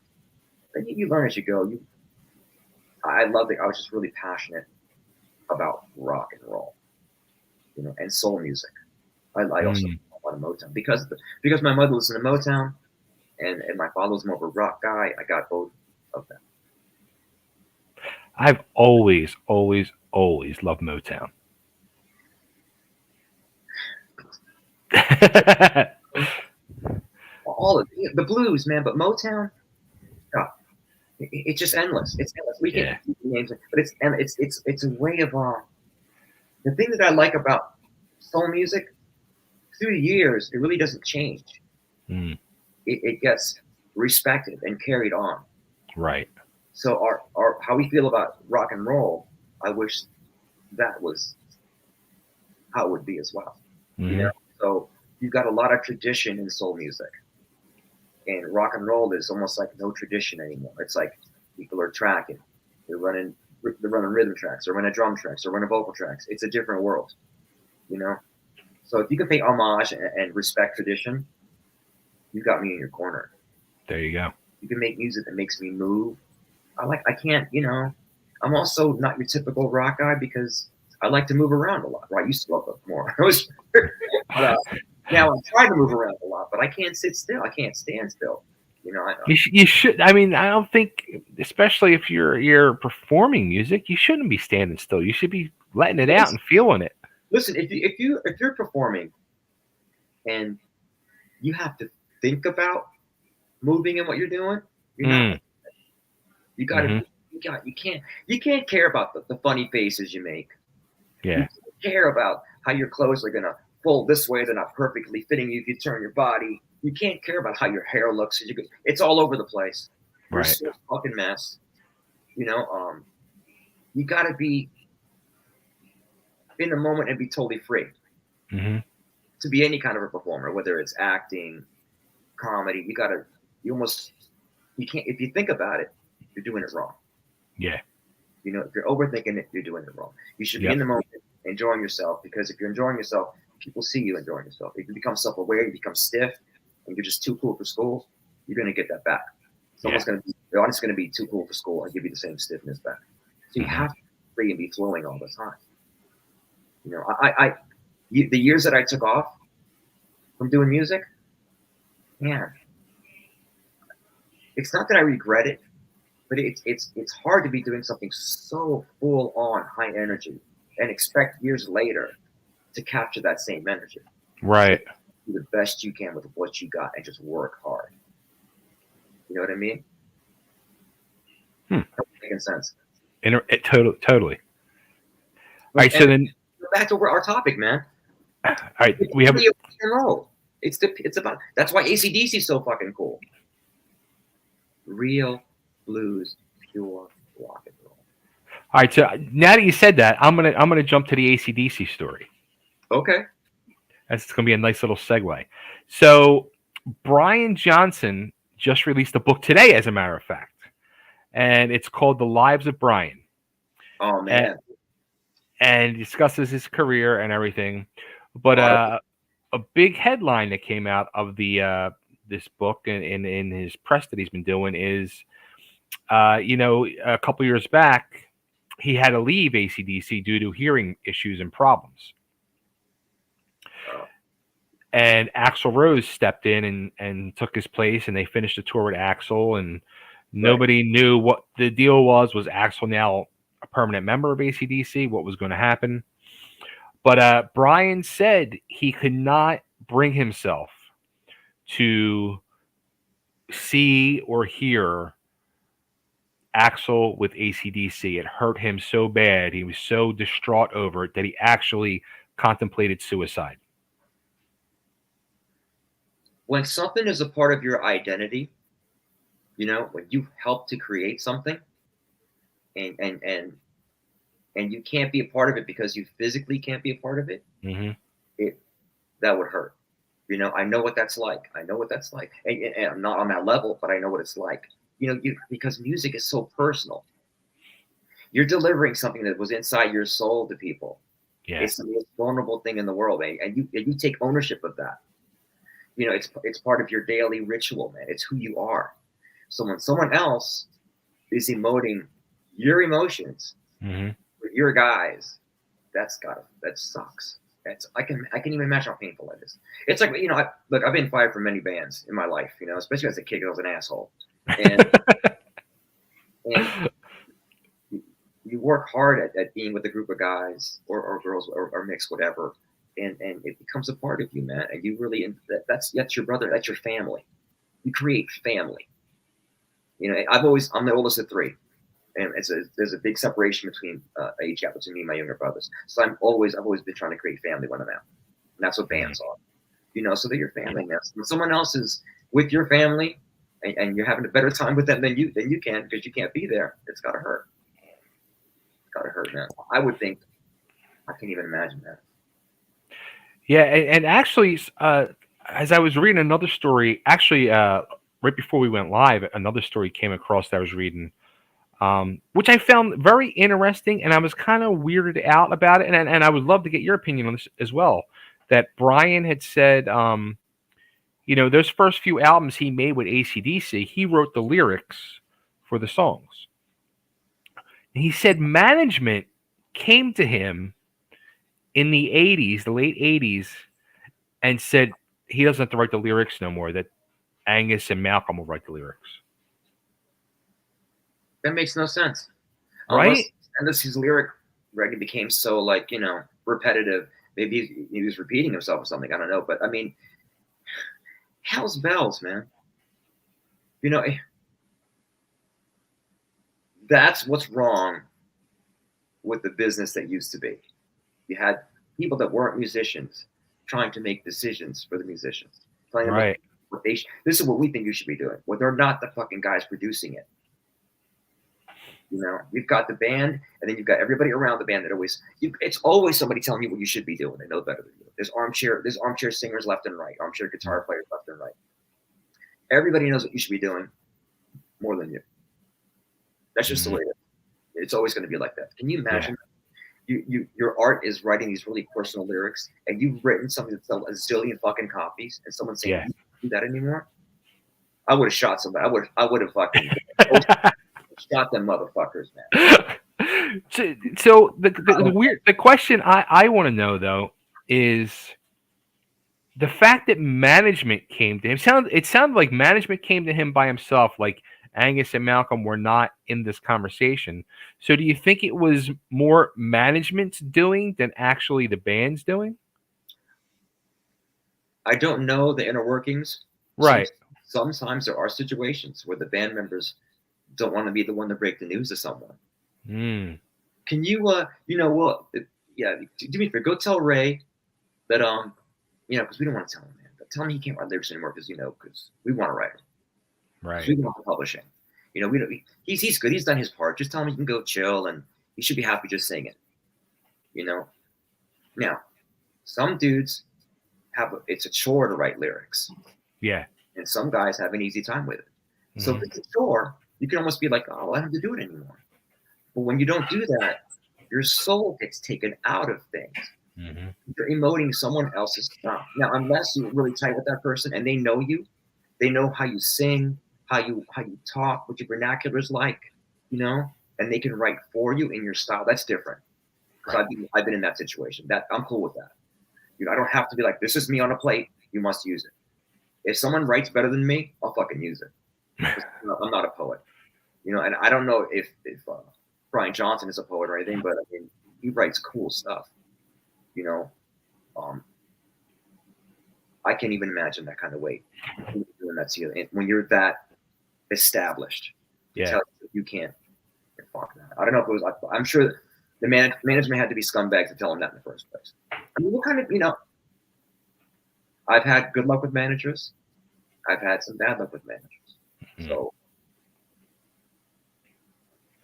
Speaker 2: Then you learn as you go. I loved it. I was just really passionate about rock and roll. and soul music. I also
Speaker 1: Mm.
Speaker 2: a lot of Motown because my mother listened to Motown and my father was more of a rock guy. I got both of them.
Speaker 1: I've always, always, always loved Motown.
Speaker 2: All of the blues, man, but Motown, God, it's just endless. It's endless. We can
Speaker 1: Yeah.
Speaker 2: names, but it's a way of the thing that I like about soul music through the years, it really doesn't change.
Speaker 1: Mm.
Speaker 2: It gets respected and carried on.
Speaker 1: Right.
Speaker 2: So our how we feel about rock and roll, I wish that was how it would be as well. You
Speaker 1: Hmm.
Speaker 2: know, so you've got a lot of tradition in soul music, and rock and roll is almost like no tradition anymore. It's like people are tracking, they're running, they're running rhythm tracks, they're running drum tracks, they're running vocal tracks. It's a different world, you know. So if you can pay homage and respect tradition, you got me in your corner.
Speaker 1: There you go.
Speaker 2: You can make music that makes me move. I can't, I'm also not your typical rock guy because I like to move around a lot. Right? I used to love it more. But now I'm trying to move around a lot, but I can't sit still. I can't stand still.
Speaker 1: You should. I mean, I don't think, especially if you're performing music, you shouldn't be standing still. You should be letting it out
Speaker 2: listen,
Speaker 1: and feeling it.
Speaker 2: listen, if you're performing and you have to think about moving and what you're doing, you're not.
Speaker 1: Mm.
Speaker 2: You got to.
Speaker 1: Hmm.
Speaker 2: You can't care about the funny faces you make. You
Speaker 1: Yeah.
Speaker 2: care about how your clothes are gonna fold this way. They're not perfectly fitting you if you turn your body. You can't care about how your hair looks. It's all over the place. You're
Speaker 1: Right.
Speaker 2: so fucking mess. You know, you got to be in the moment and be totally free
Speaker 1: Hmm.
Speaker 2: to be any kind of a performer, whether it's acting, comedy. You almost, you can't, if you think about it, you're doing it wrong.
Speaker 1: Yeah.
Speaker 2: If you're overthinking it, you're doing it wrong. You should be in
Speaker 1: Yep.
Speaker 2: the moment, enjoying yourself, because if you're enjoying yourself, people see you enjoying yourself. If you become self-aware, you become stiff, and you're just too cool for school, you're gonna get that back.
Speaker 1: Yeah.
Speaker 2: The audience is gonna be too cool for school and give you the same stiffness back. So you
Speaker 1: Hmm.
Speaker 2: have to be free and be flowing all the time. The years that I took off from doing music, man, it's not that I regret it, but it's hard to be doing something so full on high energy and expect years later to capture that same energy. So
Speaker 1: Right.
Speaker 2: do the best you can with what you got and just work hard. You know what I mean?
Speaker 1: Hmm.
Speaker 2: That's making sense.
Speaker 1: Totally. All
Speaker 2: But
Speaker 1: right. So
Speaker 2: and
Speaker 1: then,
Speaker 2: back to our topic, man.
Speaker 1: all right,
Speaker 2: It's
Speaker 1: we have.
Speaker 2: really rock and roll. It's about that's why ACDC is so fucking cool. Real blues, pure rock and roll.
Speaker 1: All right. So now that you said that, I'm gonna jump to the ACDC story.
Speaker 2: Okay.
Speaker 1: That's gonna be a nice little segue. So Brian Johnson just released a book today, as a matter of fact, and it's called The Lives of Brian,
Speaker 2: Oh
Speaker 1: and,
Speaker 2: man.
Speaker 1: and discusses his career and everything.
Speaker 2: A
Speaker 1: But
Speaker 2: lot of
Speaker 1: a big headline that came out of the this book and in his press that he's been doing is, a couple years back, he had to leave ACDC due to hearing issues and problems.
Speaker 2: uh,
Speaker 1: And Axl Rose stepped in and took his place, and they finished the tour with Axl, and
Speaker 2: right.
Speaker 1: nobody knew what the deal was. Was Axl now a permanent member of ACDC? What was going to happen? But Brian said he could not bring himself to see or hear Axl with ACDC. It hurt him so bad. He was so distraught over it that he actually contemplated suicide.
Speaker 2: When something is a part of your identity, when you help to create something and you can't be a part of it because you physically can't be a part of it,
Speaker 1: Hmm.
Speaker 2: it that would hurt. I know what that's like. I know what that's like. And I'm not on that level, but I know what it's like. Because music is so personal. You're delivering something that was inside your soul to people.
Speaker 1: Yeah.
Speaker 2: It's the most vulnerable thing in the world, man. And you take ownership of that. It's part of your daily ritual, man. It's who you are. So when someone else is emoting your emotions
Speaker 1: Hmm.
Speaker 2: with your guys, that sucks. I can even imagine how painful that is. It's like, look, I've been fired from many bands in my life, especially as a kid. I was an asshole, and and you work hard at being with a group of guys or girls or mixed whatever, and it becomes a part of you, man. And you really that's your brother, that's your family. You create family. I'm the oldest of three, and there's a big separation between age gap between me and my younger brothers. So I've always been trying to create family when I'm out, and that's what bands are. So they're your family now. So when someone else is with your family, and you're having a better time with them than you can because you can't be there, it's gotta hurt. It's gotta hurt, man. I would think. I can't even imagine that.
Speaker 1: Yeah, and actually, as I was reading another story, actually, right before we went live, another story came across that I was reading, which I found very interesting, and I was kind of weirded out about it, and I would love to get your opinion on this as well. That Brian had said, those first few albums he made with AC/DC, he wrote the lyrics for the songs. And he said management came to him in the 80s, the late 80s, and said he doesn't have to write the lyrics no more, that Angus and Malcolm will write the lyrics.
Speaker 2: That makes no sense.
Speaker 1: Right?
Speaker 2: Unless his lyric writing became so repetitive. Maybe he was repeating himself or something. I don't know. But I mean, hell's bells, man. That's what's wrong with the business that used to be. You had people that weren't musicians trying to make decisions for the musicians. Telling them
Speaker 1: Right.
Speaker 2: this is what we think you should be doing. Well, they're not the fucking guys producing it. You've got the band, and then you've got everybody around the band that it's always somebody telling you what you should be doing. They know better than you. There's armchair singers left and right, armchair guitar players left and right. Everybody knows what you should be doing more than you. That's just the way it is. It's always going to be like that. Can you imagine? Yeah. Your art is writing these really personal lyrics, and you've written something that sells a zillion fucking copies, and someone's saying, you can't do that anymore? I would have shot somebody. I would have fucking shot them motherfuckers, man.
Speaker 1: So the question I want to know though is the fact that management came to him. It sounded like management came to him by himself, like Angus and Malcolm were not in this conversation. So do you think it was more management's doing than actually the band's doing?
Speaker 2: I don't know the inner workings.
Speaker 1: Right.
Speaker 2: Sometimes there are situations where the band members don't want to be the one to break the news to someone. Can you, do me a favor, go tell Ray that, because we don't want to tell him, man, but tell him he can't write lyrics anymore because we want to write them.
Speaker 1: Right.
Speaker 2: We want publishing. We don't. He's good. He's done his part. Just tell him he can go chill, and he should be happy just singing. Now, some dudes it's a chore to write lyrics.
Speaker 1: Yeah.
Speaker 2: And some guys have an easy time with it. So if it's a chore, you can almost be like, oh, I don't have to do it anymore. But when you don't do that, your soul gets taken out of things. You're emoting someone else's stuff. Now, unless you're really tight with that person and they know you, they know how you sing, how you talk, what your vernacular is like, and they can write for you in your style. That's different. Because I've been in that situation. That I'm cool with that. I don't have to be like, this is me on a plate. You must use it. If someone writes better than me, I'll fucking use it. I'm not a poet, and I don't know if Brian Johnson is a poet or anything, but I mean, he writes cool stuff. I can't even imagine that kind of weight when you're that established.
Speaker 1: Yeah.
Speaker 2: You can't. Fuck that. I don't know if it was. I'm sure the management had to be scumbags to tell him that in the first place. I mean, what kind of I've had good luck with managers. I've had some bad luck with managers. So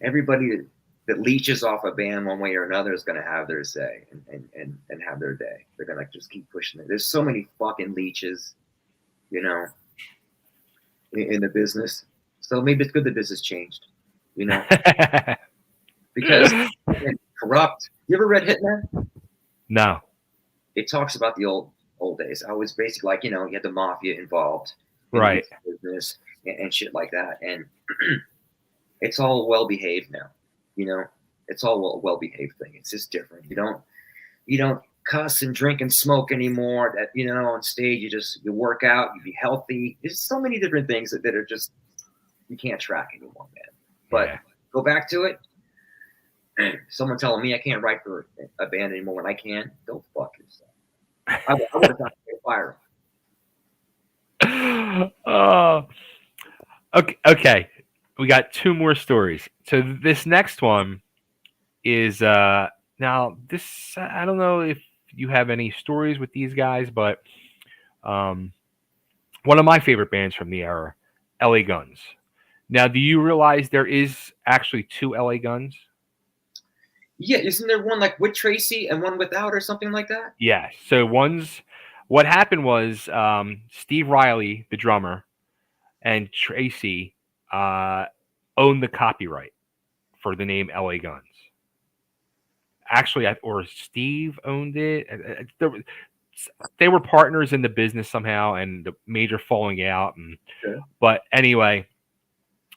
Speaker 2: everybody that leeches off a band one way or another is going to have their say and have their day. They're going to just keep pushing it. There's so many fucking leeches, in the business. So maybe it's good the business changed, because corrupt. You ever read Hitman?
Speaker 1: No.
Speaker 2: It talks about the old days. I was basically like, you had the mafia involved.
Speaker 1: Right.
Speaker 2: Business and shit like that. And it's all well behaved now. It's all well behaved thing. It's just different. You don't cuss and drink and smoke anymore. That on stage you work out, you be healthy. There's so many different things that are just you can't track anymore, man. But go back to it. Someone telling me I can't write for a band anymore when I can, go fuck yourself. I would have done a fire.
Speaker 1: Okay. We got 2 more stories. So this next one is now this I don't know if you have any stories with these guys, but one of my favorite bands from the era, LA Guns. Now, do you realize there is actually 2 LA Guns?
Speaker 2: Yeah, isn't there one like with Tracy and one without or something like that?
Speaker 1: Yeah. So what happened was Steve Riley, the drummer, and Tracy owned the copyright for the name LA Guns. Actually, or Steve owned it. They were partners in the business somehow, and the major falling out. But anyway,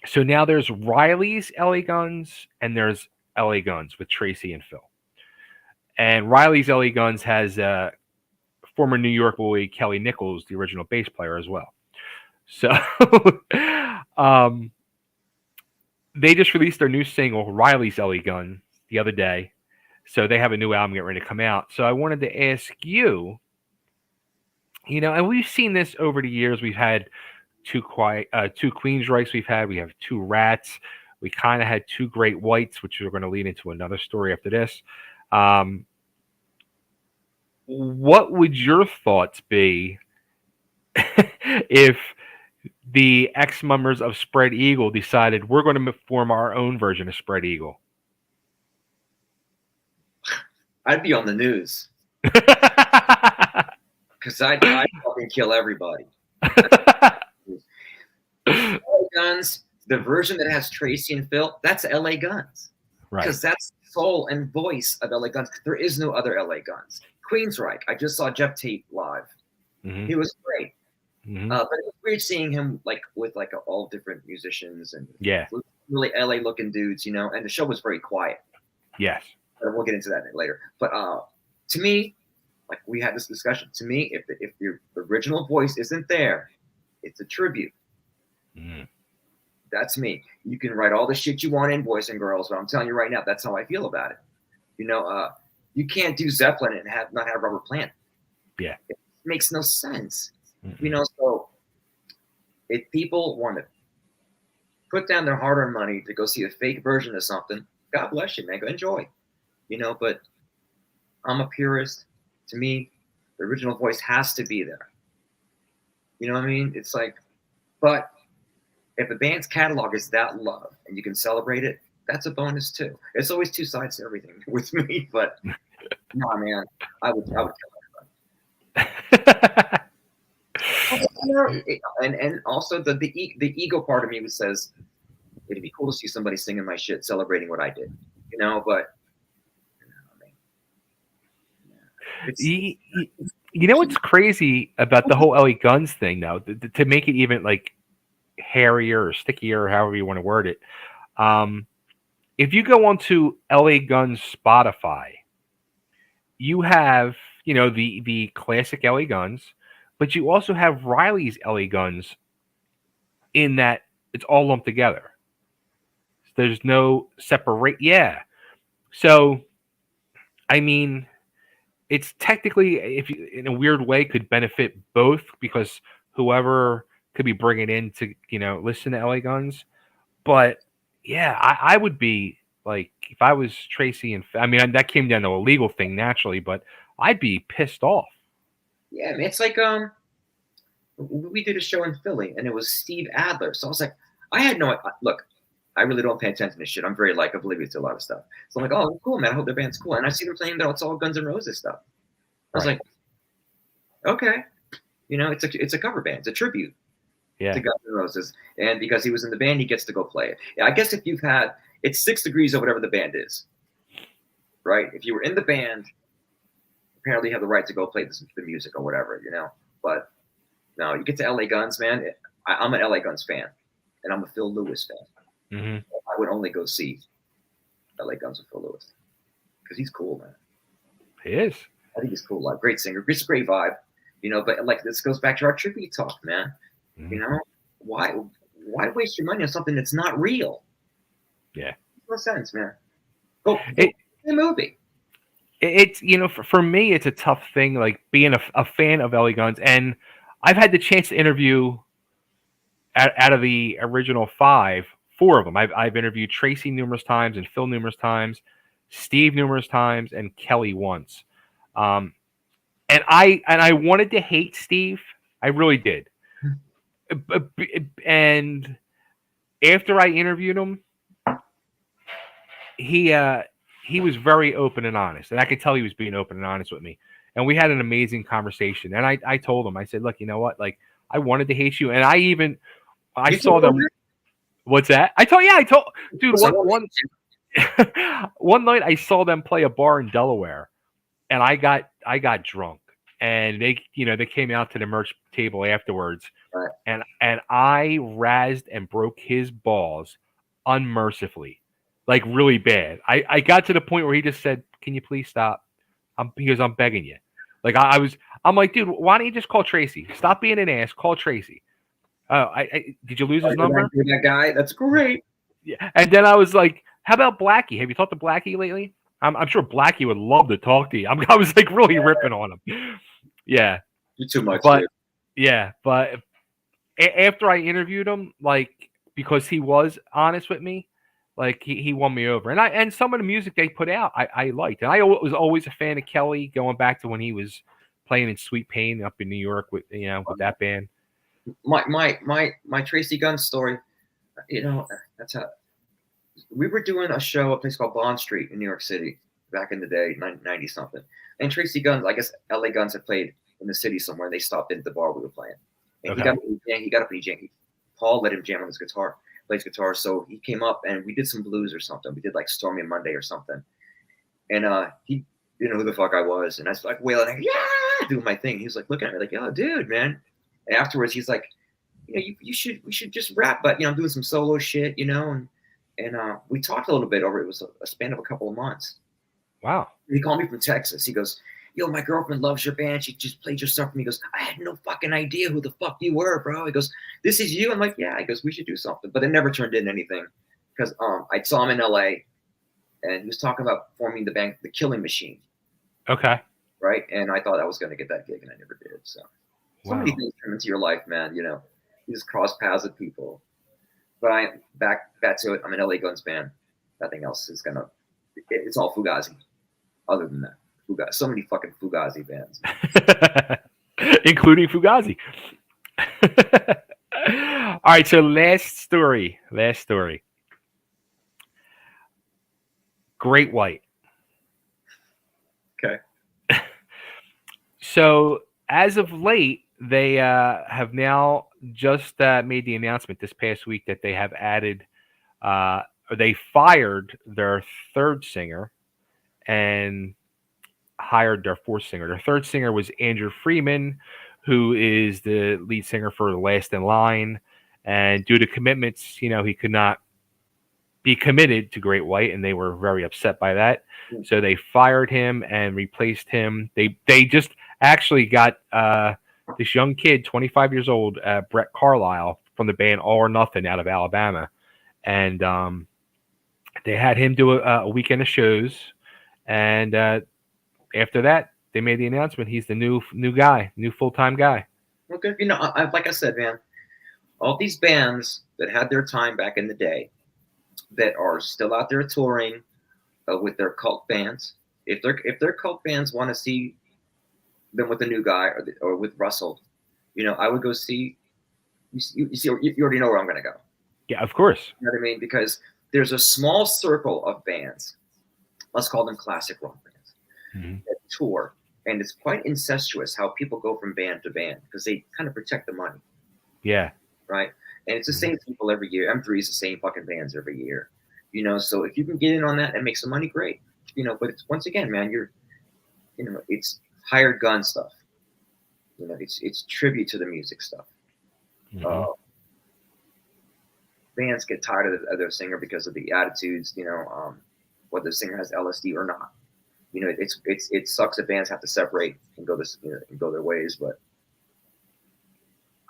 Speaker 1: so now there's Riley's LA Guns and there's LA Guns with Tracy and Phil. And Riley's LA Guns has former New York boy Kelly Nichols, the original bass player, as well. So they just released their new single, Riley's LA Gun, the other day. So they have a new album getting ready to come out. So I wanted to ask you, and we've seen this over the years. We've had 2 Queensryches. We have 2 Rats. We kind of had 2 Great Whites, which we're going to lead into another story after this. What would your thoughts be if the ex-members of Spread Eagle decided we're going to form our own version of Spread Eagle?
Speaker 2: I'd be on the news. Because I'd fucking kill everybody. LA Guns, the version that has Tracy and Phil, that's LA Guns.
Speaker 1: Right.
Speaker 2: Because that's the soul and voice of LA Guns. There is no other LA Guns. Queensryche, I just saw Jeff Tate live. Mm-hmm. He was great. Mm-hmm. But it was weird seeing him with all different musicians and really LA looking dudes, and the show was very quiet.
Speaker 1: Yes.
Speaker 2: But we'll get into that later. But to me, like we had this discussion, to me, if the original voice isn't there, it's a tribute. Mm. That's me. You can write all the shit you want in Boys and Girls, but I'm telling you right now, that's how I feel about it. You can't do Zeppelin and not have Robert Plant.
Speaker 1: Yeah.
Speaker 2: It makes no sense. Mm-hmm. So if people want to put down their hard-earned money to go see a fake version of something, God bless you, man. Go enjoy. But I'm a purist. To me, the original voice has to be there. You know what I mean? It's like, but if a band's catalog is that loved and you can celebrate it, that's a bonus too. It's always 2 sides to everything with me, but no, man, I would kill everybody. And also the ego part of me says it'd be cool to see somebody singing my shit, celebrating what I did, but.
Speaker 1: You know what's crazy about the whole LA Guns thing, though, to make it even like hairier or stickier, or however you want to word it. If you go onto LA Guns Spotify, you have the classic LA Guns, but you also have Riley's LA Guns. In that, it's all lumped together. There's no separate. Yeah. So, I mean. It's technically, if you, in a weird way, could benefit both because whoever could be bringing in to listen to LA Guns. But yeah, I would be like, if I was Tracy and I mean that came down to a legal thing naturally, but I'd be pissed off.
Speaker 2: Yeah, it's like we did a show in Philly and it was Steve Adler, so I was like, I had no look. I really don't pay attention to shit. I'm very oblivious to a lot of stuff. So I'm like, oh, cool, man. I hope their band's cool. And I see them playing it's all Guns N' Roses stuff. I was like, okay, it's a cover band. It's a tribute to Guns N' Roses. And because he was in the band, he gets to go play it. Yeah, I guess if you've had, it's 6 degrees of whatever the band is, right? If you were in the band, apparently you have the right to go play the music or whatever, But no, you get to LA Guns, man. I'm an LA Guns fan, and I'm a Phil Lewis fan. Mm-hmm. I would only go see LA Guns with Phil Lewis because he's cool, man.
Speaker 1: He is.
Speaker 2: I think he's cool. Like great singer, just great vibe. But like this goes back to our tribute talk, man.
Speaker 1: Mhm.
Speaker 2: You know, why waste your money on something that's not real?
Speaker 1: Yeah.
Speaker 2: No sense, man. Go
Speaker 1: It,
Speaker 2: see the movie.
Speaker 1: it's for me it's a tough thing, like being a fan of LA Guns, and I've had the chance to interview out of the original five, four of them. I've interviewed Tracy numerous times and Phil numerous times, Steve numerous times, and Kelly once. Um, and I wanted to hate Steve. I really did. And after I interviewed him, he uh, he was very open and honest, and I could tell he was being open and honest with me. And we had an amazing conversation. And I told him, I said, look, you know what? Like, I wanted to hate you, and I
Speaker 2: You told
Speaker 1: saw them.
Speaker 2: him
Speaker 1: What's that? I told dude
Speaker 2: listen,
Speaker 1: one night I saw them play a bar in Delaware, and I got drunk, and they came out to the merch table afterwards,
Speaker 2: right.
Speaker 1: and I razzed and broke his balls unmercifully, like really bad. I got to the point where he just said, "Can you please stop?" Because I'm begging you. Like I'm like, dude, why don't you just call Tracy? Stop being an ass. Call Tracy. Did you lose his number?
Speaker 2: That guy, that's great.
Speaker 1: Yeah. And then I was like, how about Blackie? Have you talked to Blackie lately? I'm sure Blackie would love to talk to you. I was like really ripping on him. Yeah.
Speaker 2: You're too much,
Speaker 1: But
Speaker 2: dude.
Speaker 1: yeah, but after I interviewed him, like because he was honest with me, like he won me over. And some of the music they put out, I liked. And I was always a fan of Kelly, going back to when he was playing in Sweet Pain up in New York with that band.
Speaker 2: My Tracy Gunn story. That's how we were doing a show at a place called Bond Street in New York City back in the day, 90 something. And Tracy Guns, I guess LA Guns had played in the city somewhere. And they stopped in at the bar we were playing, and
Speaker 1: Okay.
Speaker 2: he got up and he jammed. Paul let him jam on his guitar, plays guitar. So he came up and we did some blues or something. We did like Stormy Monday or something. And he didn't know who the fuck I was, and I was like wailing, yeah, doing my thing. He was like looking at me like, yo, dude, man. And afterwards, he's like, we should just rap, but I'm doing some solo shit, and we talked a little bit over. It was a span of a couple of months.
Speaker 1: Wow.
Speaker 2: He called me from Texas. He goes, yo, my girlfriend loves your band. She just played your stuff for me. He goes, I had no fucking idea who the fuck you were, bro. He goes, this is you. I'm like, yeah. He goes, we should do something, but it never turned into anything because I saw him in LA. And he was talking about forming the band, the Killing Machine.
Speaker 1: Okay.
Speaker 2: Right. And I thought I was going to get that gig, and I never did. So many things come into your life, man. You just cross paths with people. But I am back to it. I'm an LA Guns fan. Nothing else is going to, it's all Fugazi. Other than that, Fugazi. So many fucking Fugazi bands.
Speaker 1: Including Fugazi. All right. So last story. Great White.
Speaker 2: Okay.
Speaker 1: So as of late, they have now just made the announcement this past week that they have added, or they fired their third singer and hired their fourth singer. Their third singer was Andrew Freeman, who is the lead singer for Last in Line. And due to commitments, he could not be committed to Great White, and they were very upset by that. So they fired him and replaced him. They just actually got this young kid, 25 years old, Brett Carlisle, from the band All or Nothing out of Alabama, and they had him do a weekend of shows. And after that, they made the announcement he's the new guy, new full-time guy.
Speaker 2: Well, good. Like I said, man, all these bands that had their time back in the day that are still out there touring with their cult bands. If their cult bands want to see them with a new guy or with Russell, I would go see. You see, you already know where I'm going to go.
Speaker 1: Yeah, of course.
Speaker 2: You know what I mean? Because there's a small circle of bands. Let's call them classic rock bands that tour, and it's quite incestuous how people go from band to band because they kind of protect the money.
Speaker 1: Yeah.
Speaker 2: Right. And it's the same people every year. M3 is the same fucking bands every year. So if you can get in on that and make some money, great. But it's, once again, man, it's hired gun stuff. It's tribute to the music stuff. Bands get tired of their singer because of the attitudes, whether the singer has LSD or not. You know, it sucks that bands have to separate and go this, and go their ways. But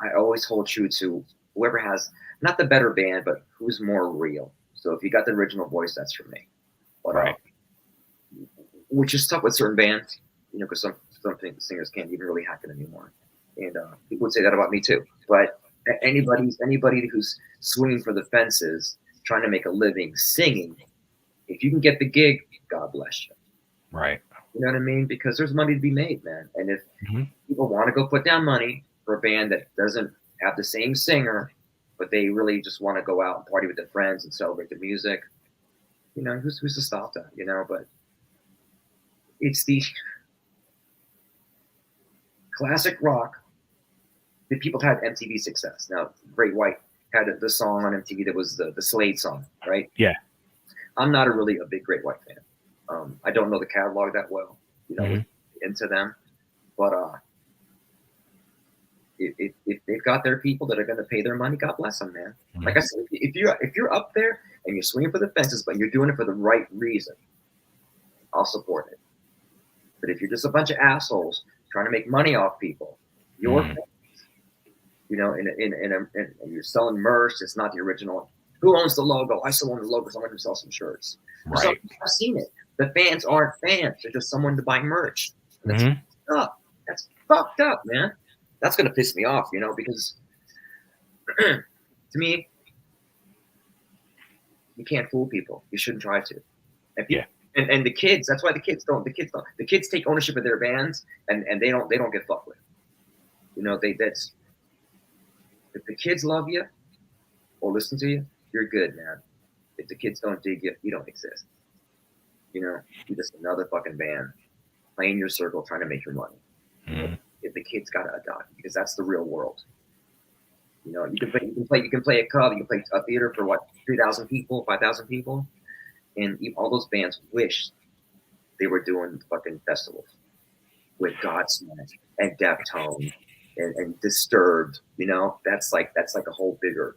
Speaker 2: I always hold true to whoever has not the better band, but who's more real. So if you got the original voice, that's for me. But
Speaker 1: Right.
Speaker 2: which is tough with certain bands, because some singers can't even really hack it anymore. And people would say that about me too. But anybody who's swinging for the fences, trying to make a living singing, if you can get the gig, God bless you.
Speaker 1: Right.
Speaker 2: You know what I mean? Because there's money to be made, man. And if
Speaker 1: Hmm.
Speaker 2: people want to go put down money for a band that doesn't have the same singer, but they really just want to go out and party with their friends and celebrate the music, who's to stop that? But it's the classic rock that people had MTV success. Now, Great White had the song on MTV that was the Slade song, right?
Speaker 1: Yeah.
Speaker 2: I'm not a big Great White fan. I don't know the catalog that well,
Speaker 1: Hmm.
Speaker 2: into them, but if they've got their people that are going to pay their money, God bless them, man.
Speaker 1: Hmm.
Speaker 2: Like I said, if you're up there and you're swinging for the fences, but you're doing it for the right reason, I'll support it. But if you're just a bunch of assholes trying to make money off people, your
Speaker 1: Hmm.
Speaker 2: and you're selling merch, it's not the original. Who owns the logo? I still own the logo. Someone who sells some shirts. So
Speaker 1: Right.
Speaker 2: I've seen it. The fans aren't fans. They're just someone to buy merch. And that's
Speaker 1: Hmm.
Speaker 2: fucked up. That's fucked up, man. That's gonna piss me off, because to me, you can't fool people. You shouldn't try to. And
Speaker 1: Yeah.
Speaker 2: people, and the kids. That's why the kids don't. The kids don't. The kids take ownership of their bands, and they don't get fucked with. That's if the kids love you or listen to you, you're good, man. If the kids don't dig you, you don't exist. You're just another fucking band playing your circle, trying to make your money.
Speaker 1: Hmm.
Speaker 2: If the kids gotta adopt, because that's the real world. You can play a club, you can play a theater for what 3,000 people, 5,000 people, and all those bands wish they were doing fucking festivals with Godsmack and Deftones and Disturbed. That's like a whole bigger.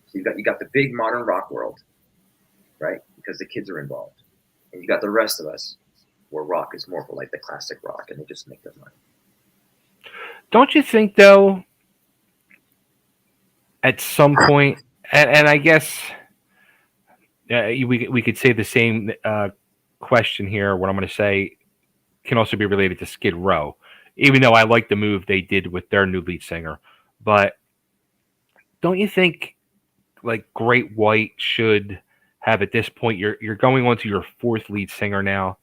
Speaker 2: So you got the big modern rock world, right? Because the kids are involved, and you got the rest of us where rock is more for like the classic rock, and they just make their money.
Speaker 1: Don't you think though, at some point, and I guess we could say the same question here. What I'm going to say can also be related to Skid Row, even though I like the move they did with their new lead singer. But don't you think like Great White should have at this point? You're going on to your fourth lead singer now.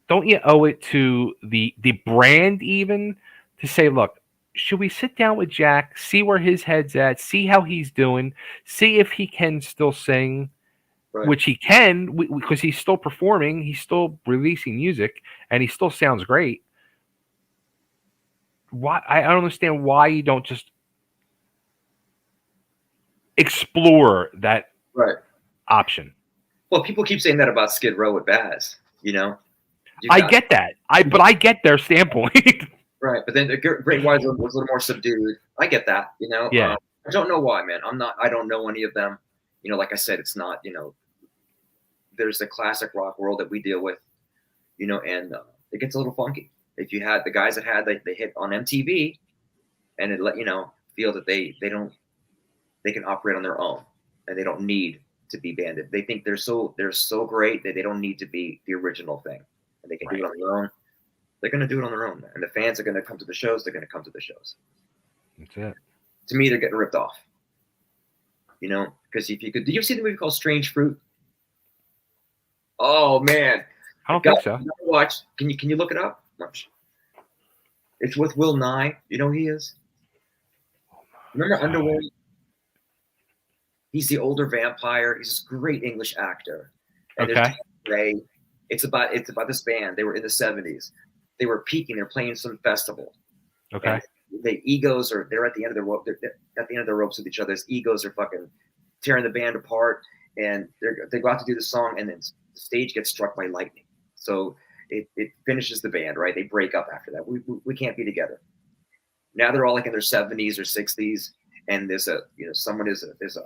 Speaker 1: Don't you owe it to the brand even to say, look, should we sit down with Jack, see where his head's at, see how he's doing, see if he can still sing,
Speaker 2: Right.
Speaker 1: which he can because he's still performing, he's still releasing music, and he still sounds great. Why I don't understand why you don't just explore that
Speaker 2: Right.
Speaker 1: option.
Speaker 2: Well, people keep saying that about Skid Row with Baz. You
Speaker 1: I
Speaker 2: got
Speaker 1: get that. I get their standpoint.
Speaker 2: right, but then the Great White was a little more subdued. I get that.
Speaker 1: Yeah.
Speaker 2: I don't know why, man. I don't know any of them. Like I said, it's not. There's the classic rock world that we deal with. And it gets a little funky. If you had the guys that had they hit on MTV, and it let feel that they can operate on their own, and they don't need to be banded. They think they're so great that they don't need to be the original thing, and they can do it
Speaker 1: Right.
Speaker 2: on their own. They're going to do it on their own, man. And the fans are going to come to the shows. They're going to come to the shows.
Speaker 1: That's it.
Speaker 2: To me, they're getting ripped off. Because if you could, did you see the movie called Strange Fruit? Oh man,
Speaker 1: I don't
Speaker 2: God,
Speaker 1: think so.
Speaker 2: watch. Can you look it up? Watch. It's with Will Nye. You know who he is? Remember Underworld? He's the older vampire. He's a great English actor. And there's
Speaker 1: Okay.
Speaker 2: Ray. It's about this band. They were in the 70s. They were peaking. They're playing some festival.
Speaker 1: Okay.
Speaker 2: And the egos they're at the end of their rope. They're at the end of their ropes with each other. His egos are fucking tearing the band apart. And they go out to do the song, and then the stage gets struck by lightning. So it finishes the band, right? They break up after that. We can't be together. Now they're all like in their 70s or 60s, and there's a someone is a there's a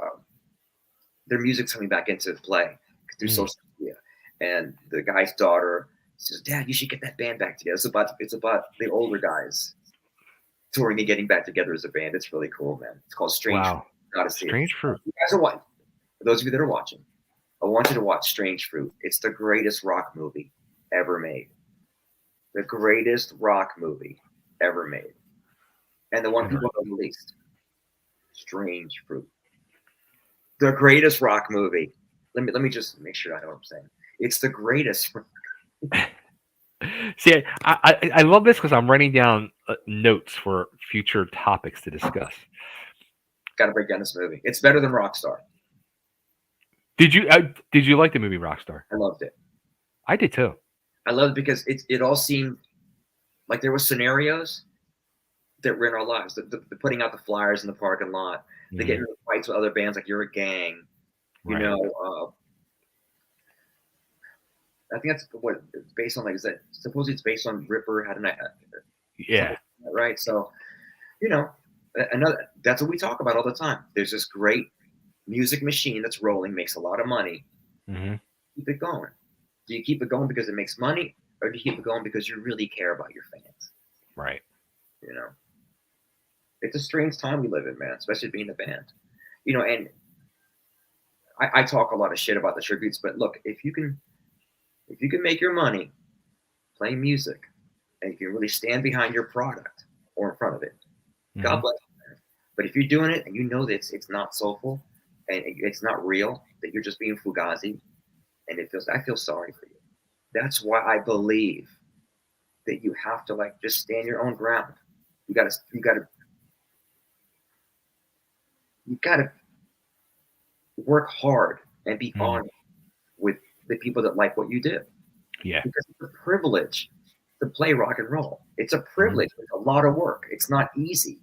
Speaker 2: their music's coming back into play through
Speaker 1: Mm.
Speaker 2: social media, and the guy's daughter He says, "Dad, you should get that band back together." It's about the older guys touring and getting back together as a band. It's really cool, man. It's called Strange Fruit.
Speaker 1: Wow.
Speaker 2: You gotta see it.
Speaker 1: Strange fruit.
Speaker 2: You guys are watching. For those of you that are watching, I want you to watch Strange Fruit. It's the greatest rock movie ever made. The greatest rock movie ever made. And the one people know the least. Strange Fruit. The greatest rock movie. Let me just make sure I know what I'm saying. It's the greatest.
Speaker 1: See, I love this because I'm writing down notes for future topics to discuss.
Speaker 2: Got to break down this movie. It's better than Rockstar.
Speaker 1: Did you like the movie Rockstar?
Speaker 2: I loved it.
Speaker 1: I did too.
Speaker 2: I loved it because it all seemed like there were scenarios that were in our lives. The putting out the flyers in the parking lot, the getting into fights with other bands like You're a Gang. You know, I think that's what it's based on. Like, is that supposedly it's based on Ripper had an
Speaker 1: Yeah.
Speaker 2: right? So, you know, that's what we talk about all the time. There's this great music machine that's rolling, makes a lot of money.
Speaker 1: Mm-hmm.
Speaker 2: Keep it going. Do you keep it going because it makes money, or do you keep it going because you really care about your fans?
Speaker 1: Right.
Speaker 2: You know, it's a strange time we live in, man, especially being a band. You know, and I talk a lot of shit about the tributes, but look, if you can make your money playing music, and you can really stand behind your product or in front of it, God bless you, man. But if you're doing it and you know that it's not soulful and it's not real, that you're just being fugazi, and I feel sorry for you. That's why I believe that you have to like just stand your own ground. You gotta work hard and be honest with the people that like what you do.
Speaker 1: Yeah.
Speaker 2: Because it's a privilege to play rock and roll. It's a privilege. It's a lot of work. It's not easy.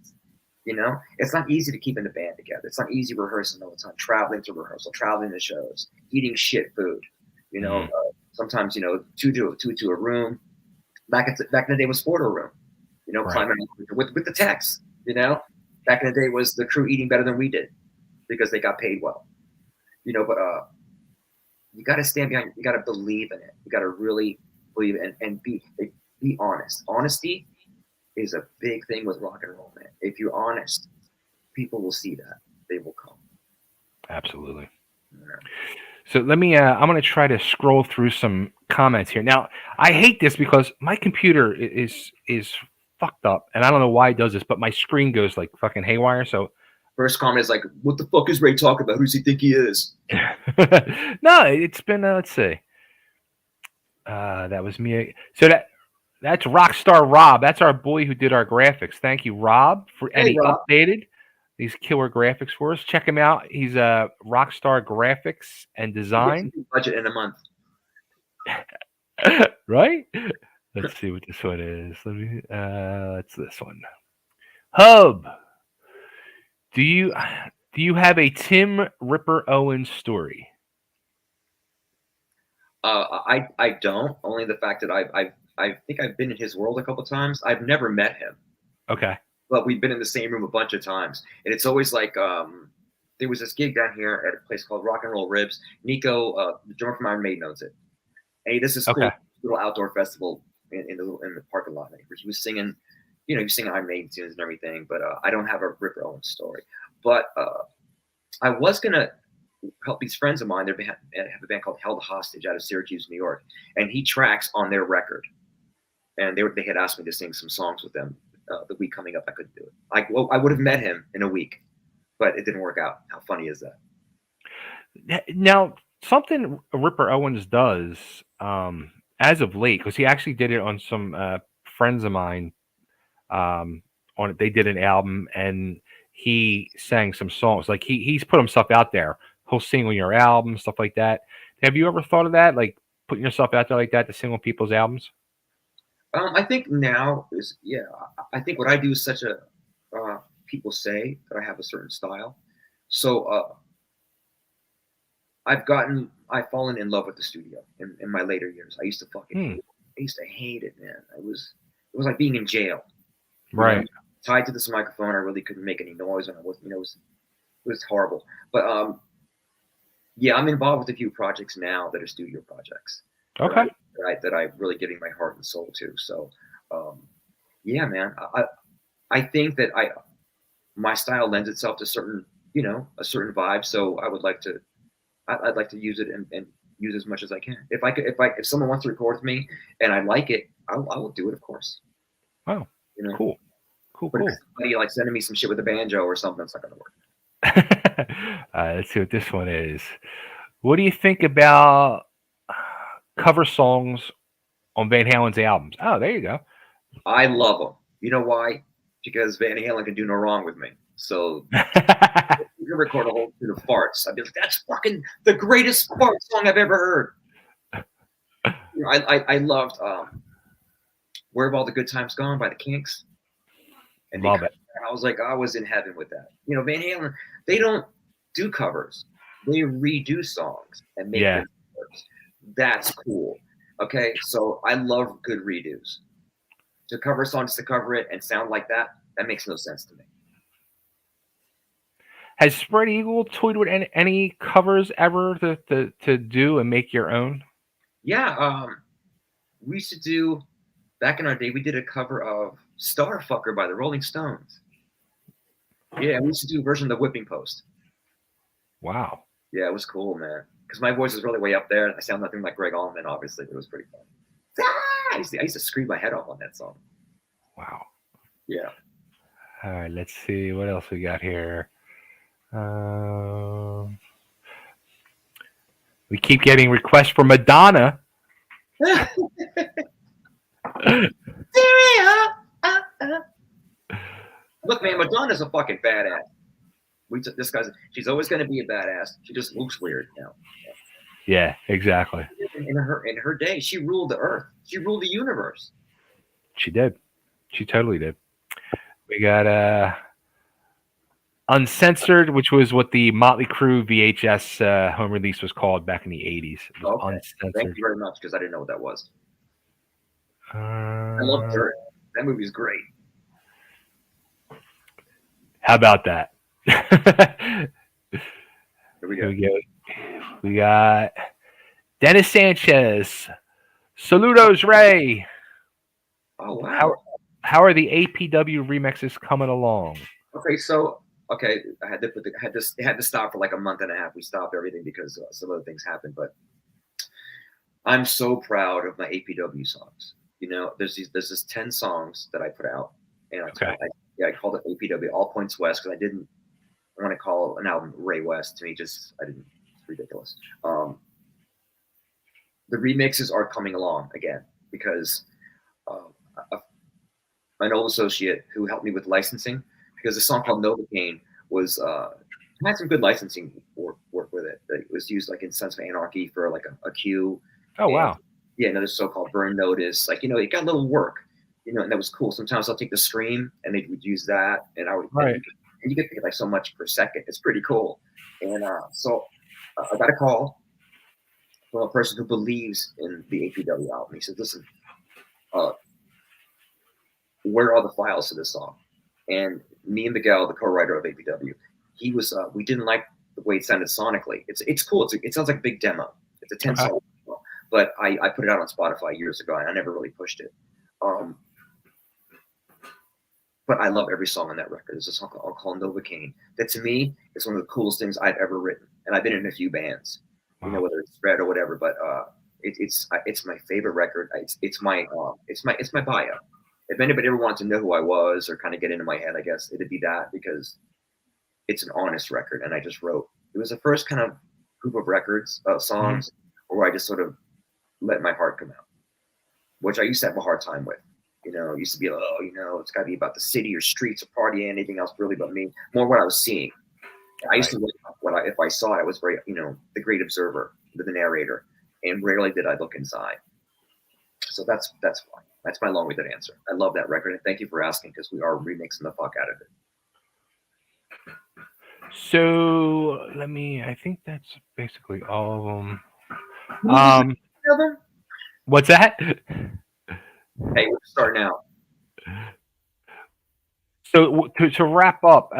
Speaker 2: You know, it's not easy to keep in the band together. It's not easy rehearsing all the time, traveling to rehearsal, traveling to shows, eating shit food. You know, sometimes two to a room. Back in the day was 4 to a room. You know, climbing with the techs. You know, back in the day was the crew eating better than we did because they got paid well. You know, but you got to stand behind. You got to believe in it. You got to really believe it and be honest. Honesty is a big thing with rock and roll, man. If you're honest, people will see that. They will come.
Speaker 1: Absolutely.
Speaker 2: Yeah.
Speaker 1: So let me. I'm going to try to scroll through some comments here. Now, I hate this because my computer is fucked up, and I don't know why it does this, but my screen goes like fucking haywire. So
Speaker 2: first comment is like, "What the fuck is Ray talking about? Who does he think he is?"
Speaker 1: No, it's been. Let's see. That was me. So that's Rockstar Rob. That's our boy who did our graphics. Thank you, Rob, and he updated these killer graphics for us. Check him out. He's a Rockstar Graphics and Design.
Speaker 2: Budget in a month.
Speaker 1: Right? Let's see what this one is. It's this one. Hub. Do you have a Tim Ripper Owens story?
Speaker 2: I don't. Only the fact that I think I've been in his world a couple times. I've never met him.
Speaker 1: Okay.
Speaker 2: But we've been in the same room a bunch of times, and it's always like there was this gig down here at a place called Rock and Roll Ribs. Nico, the drummer from Iron Maiden, knows it. And this is cool little outdoor festival in the parking lot. He was singing, he was singing Iron Maiden tunes and everything. But I don't have a Ripper Owens story. But I was gonna help these friends of mine. They have a band called Held Hostage out of Syracuse, New York, and he tracks on their record. And they had asked me to sing some songs with them. The week coming up, I couldn't do it. I would have met him in a week, but it didn't work out. How funny is that?
Speaker 1: Now, something Ripper Owens does as of late, because he actually did it on some friends of mine. They did an album, and he sang some songs. Like he's put himself out there. He'll sing on your album, stuff like that. Have you ever thought of that, like putting yourself out there like that to sing on people's albums?
Speaker 2: I think now is I think what I do is such a people say that I have a certain style, so I've fallen in love with the studio in my later years. I used to hate it, man. It was like being in jail,
Speaker 1: right?
Speaker 2: Tied to this microphone, I really couldn't make any noise, and I was it was horrible. But I'm involved with a few projects now that are studio projects.
Speaker 1: Okay.
Speaker 2: that I'm really giving my heart and soul to. So, um, yeah, man, I think that I my style lends itself to certain a certain vibe. So I'd like to use it and use as much as I can. If someone wants to record with me and I like it, I will do it, of course.
Speaker 1: Wow.
Speaker 2: You know,
Speaker 1: Cool. Cool.
Speaker 2: but if
Speaker 1: Cool.
Speaker 2: somebody like sending me some shit with a banjo or something, it's not gonna work.
Speaker 1: Let's see what this one is. What do you think about cover songs on Van Halen's albums? Oh, there you go.
Speaker 2: I love them. You know why? Because Van Halen can do no wrong with me. So you can record a whole tune of farts. I'd be like, that's fucking the greatest fart song I've ever heard. I loved "Where Have All the Good Times Gone" by the Kinks, and
Speaker 1: Love it.
Speaker 2: I was like, I was in heaven with that. Van Halen, they don't do covers; they redo songs and make
Speaker 1: Yeah.
Speaker 2: them covers. That's cool. Okay, so I love good redos. To cover a song just to cover it and sound like that makes no sense to me.
Speaker 1: Has Spread Eagle toyed with any covers ever to do and make your own?
Speaker 2: Yeah, we used to do back in our day. We did a cover of "Starfucker" by the Rolling Stones. Yeah, we used to do a version of the Whipping Post.
Speaker 1: Wow.
Speaker 2: Yeah, it was cool, man. Because my voice is really way up there. I sound nothing like Greg Allman, obviously, but it was pretty fun. I used to scream my head off on that song.
Speaker 1: Wow.
Speaker 2: Yeah.
Speaker 1: All right. Let's see what else we got here. Um, we keep getting requests for Madonna.
Speaker 2: Look, man, Madonna's a fucking badass. This guy's. She's always going to be a badass. She just looks weird now.
Speaker 1: Yeah, exactly.
Speaker 2: In her day, she ruled the earth. She ruled the universe.
Speaker 1: She did. She totally did. We got Uncensored, which was what the Motley Crue VHS home release was called back in the 80s. It was
Speaker 2: Okay. Thank
Speaker 1: Uncensored.
Speaker 2: you very much because I didn't know what that was. I love
Speaker 1: Uh,
Speaker 2: Dirt. That movie's great.
Speaker 1: how about that?
Speaker 2: Here we
Speaker 1: Here
Speaker 2: go.
Speaker 1: we go. We got Dennis Sanchez. Saludos, Ray.
Speaker 2: Oh wow.
Speaker 1: How are the APW remixes coming along?
Speaker 2: Okay, so I had to it had to stop for like a month and a half. We stopped everything because some other things happened. But I'm so proud of my APW songs. There's this 10 songs that I put out, and
Speaker 1: Okay.
Speaker 2: I called it APW All Points West because I want to call an album Ray West. To me, I didn't. It's ridiculous. The remixes are coming along again because uh, an old associate who helped me with licensing, because the song called Novocaine was had some good licensing work with it. It was used like in Sons of Anarchy for like a cue.
Speaker 1: Oh,
Speaker 2: And
Speaker 1: wow.
Speaker 2: yeah, another so-called burn notice. Like, it got a little work, and that was cool. Sometimes I'll take the scream and they would use that, and
Speaker 1: Right.
Speaker 2: and you get paid like so much per second. It's pretty cool. And so I got a call from a person who believes in the APW album. He said, "Listen, uh, where are the files to this song?" And me and Miguel, the co-writer of APW, he was. We didn't like the way it sounded sonically. It's cool. It sounds like a big demo. It's a 10
Speaker 1: Okay.
Speaker 2: song, demo, but I put it out on Spotify years ago, and I never really pushed it. But I love every song on that record. There's a song called Novocaine that to me is one of the coolest things I've ever written. And I've been in a few bands,
Speaker 1: Wow.
Speaker 2: whether it's Spread or whatever. But it's my favorite record. It's my bio. If anybody ever wanted to know who I was or kind of get into my head, I guess it'd be that, because it's an honest record. And I just wrote. It was the first kind of group of records, songs, where I just sort of let my heart come out, which I used to have a hard time with. It used to be like, it's got to be about the city or streets or partying, anything else really but me. More what I was seeing. I used to look if I saw it, I was very, the great observer, the narrator, and rarely did I look inside. So that's fine. That's my long-winded answer. I love that record, and thank you for asking, because we are remixing the fuck out of it.
Speaker 1: So I think that's basically all of them. What's that?
Speaker 2: Hey, we're starting out.
Speaker 1: So to wrap up,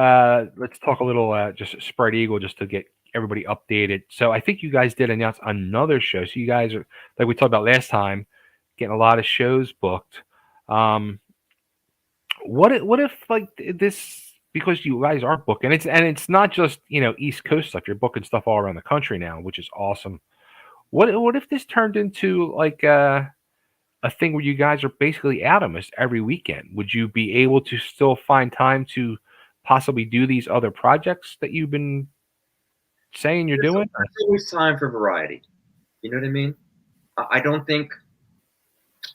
Speaker 1: let's talk a little just Spread Eagle, just to get everybody updated. So I think you guys did announce another show. So you guys are, like we talked about last time, getting a lot of shows booked. Um, what if like this, because you guys are booking, it's not just East Coast stuff. You're booking stuff all around the country now, which is awesome. What if this turned into like a thing where you guys are basically out almost every weekend? Would you be able to still find time to possibly do these other projects that you've been saying you're doing?
Speaker 2: There's always time for variety. You know what I mean? I don't think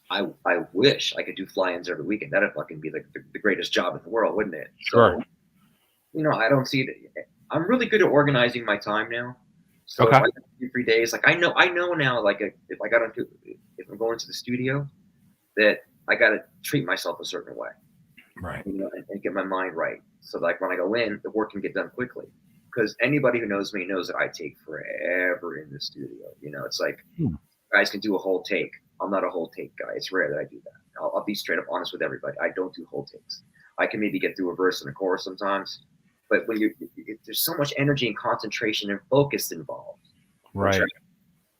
Speaker 2: I wish I could do fly-ins every weekend. That'd fucking be like the greatest job in the world, wouldn't it?
Speaker 1: Sure.
Speaker 2: So I don't see it. I'm really good at organizing my time now. So if
Speaker 1: Okay.
Speaker 2: I do 3 days, like I know now, like if I got to, if I'm going to the studio, that I got to treat myself a certain way,
Speaker 1: Right.
Speaker 2: and get my mind right. So like when I go in, the work can get done quickly. Because anybody who knows me knows that I take forever in the studio. It's like guys can do a whole take. I'm not a whole take guy. It's rare that I do that. I'll be straight up honest with everybody. I don't do whole takes. I can maybe get through a verse and a chorus sometimes, but when there's so much energy and concentration and focus involved,
Speaker 1: Right.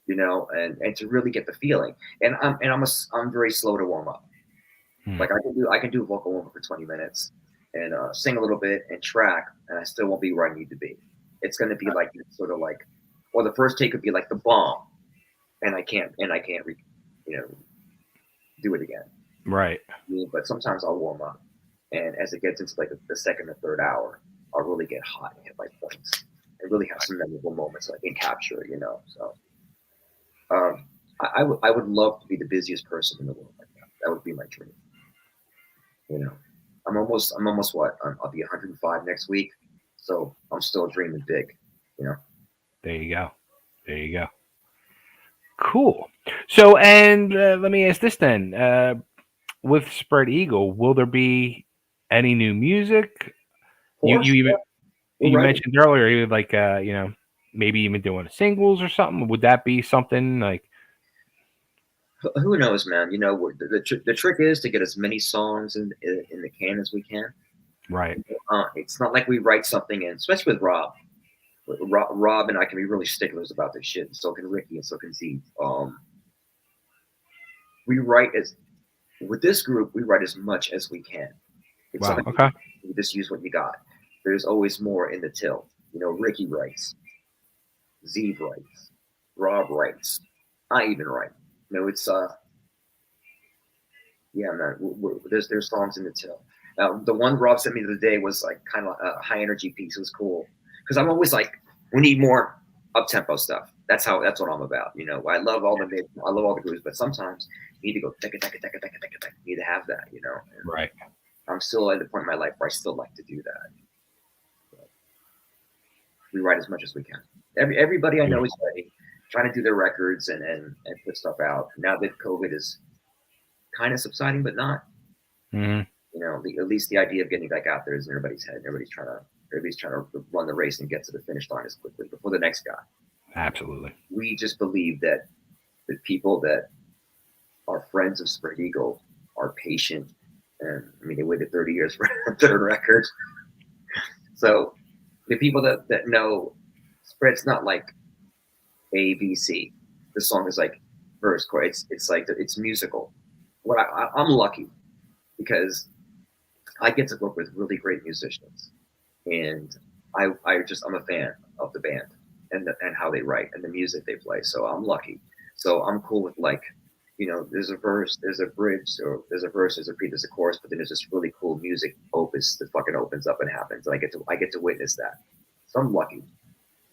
Speaker 2: and to really get the feeling. And I'm very slow to warm up. Like I can do a vocal warm up for 20 minutes and sing a little bit and track, and I still won't be where I need to be. It's going to be like sort of like, or the first take could be like the bomb, and I can't do it again.
Speaker 1: Right.
Speaker 2: But sometimes I'll warm up, and as it gets into like the second or third hour, I'll really get hot and hit my points, and really have some memorable moments I can capture. So I would love to be the busiest person in the world like that. That would be my dream. I'm almost what? I'll be 105 next week, so I'm still dreaming big.
Speaker 1: There you go. There you go. Cool. So, and let me ask this then: with Spread Eagle, will there be any new music?
Speaker 2: Of course,
Speaker 1: You
Speaker 2: right.
Speaker 1: mentioned earlier, you like maybe even doing singles or something. Would that be something like?
Speaker 2: Who knows, man? The trick is to get as many songs in the can as we can.
Speaker 1: Right.
Speaker 2: It's not like we write something in, especially with Rob. Rob and I can be really sticklers about this shit, and so can Ricky, and so can Z. We write with this group, we write as much as we can. It's
Speaker 1: Wow.
Speaker 2: not
Speaker 1: Okay.
Speaker 2: you just use what you got. There's always more in the till. Ricky writes, Z writes, Rob writes, I even write. It's yeah, man. There's songs in the till. Now, the one Rob sent me the other day was like kind of a high energy piece. It was cool because I'm always like, we need more up tempo stuff. That's what I'm about. I love all the grooves, but sometimes you need to go tekka tekka tekka tekka tekka tekka. You need to have that. And
Speaker 1: Right.
Speaker 2: I'm still at the point in my life where I still like to do that. But we write as much as we can. Everybody I know is ready, trying to do their records and put stuff out. Now that COVID is kind of subsiding, but not.
Speaker 1: Mm-hmm.
Speaker 2: At least the idea of getting back out there is in everybody's head. Everybody's trying to run the race and get to the finish line as quickly before the next guy.
Speaker 1: Absolutely.
Speaker 2: We just believe that the people that are friends of Spread Eagle are patient, and they waited 30 years for a third record. So the people that know Spread's not like A, B, C. The song is like verse, chorus. It's like it's musical. I'm lucky because I get to work with really great musicians, and I'm a fan of the band and how they write and the music they play. So I'm lucky. So I'm cool with like, there's a verse, there's a bridge, or there's a verse, there's a pre, there's a chorus, but then there's this really cool music opus that fucking opens up and happens, and I get to witness that. So I'm lucky.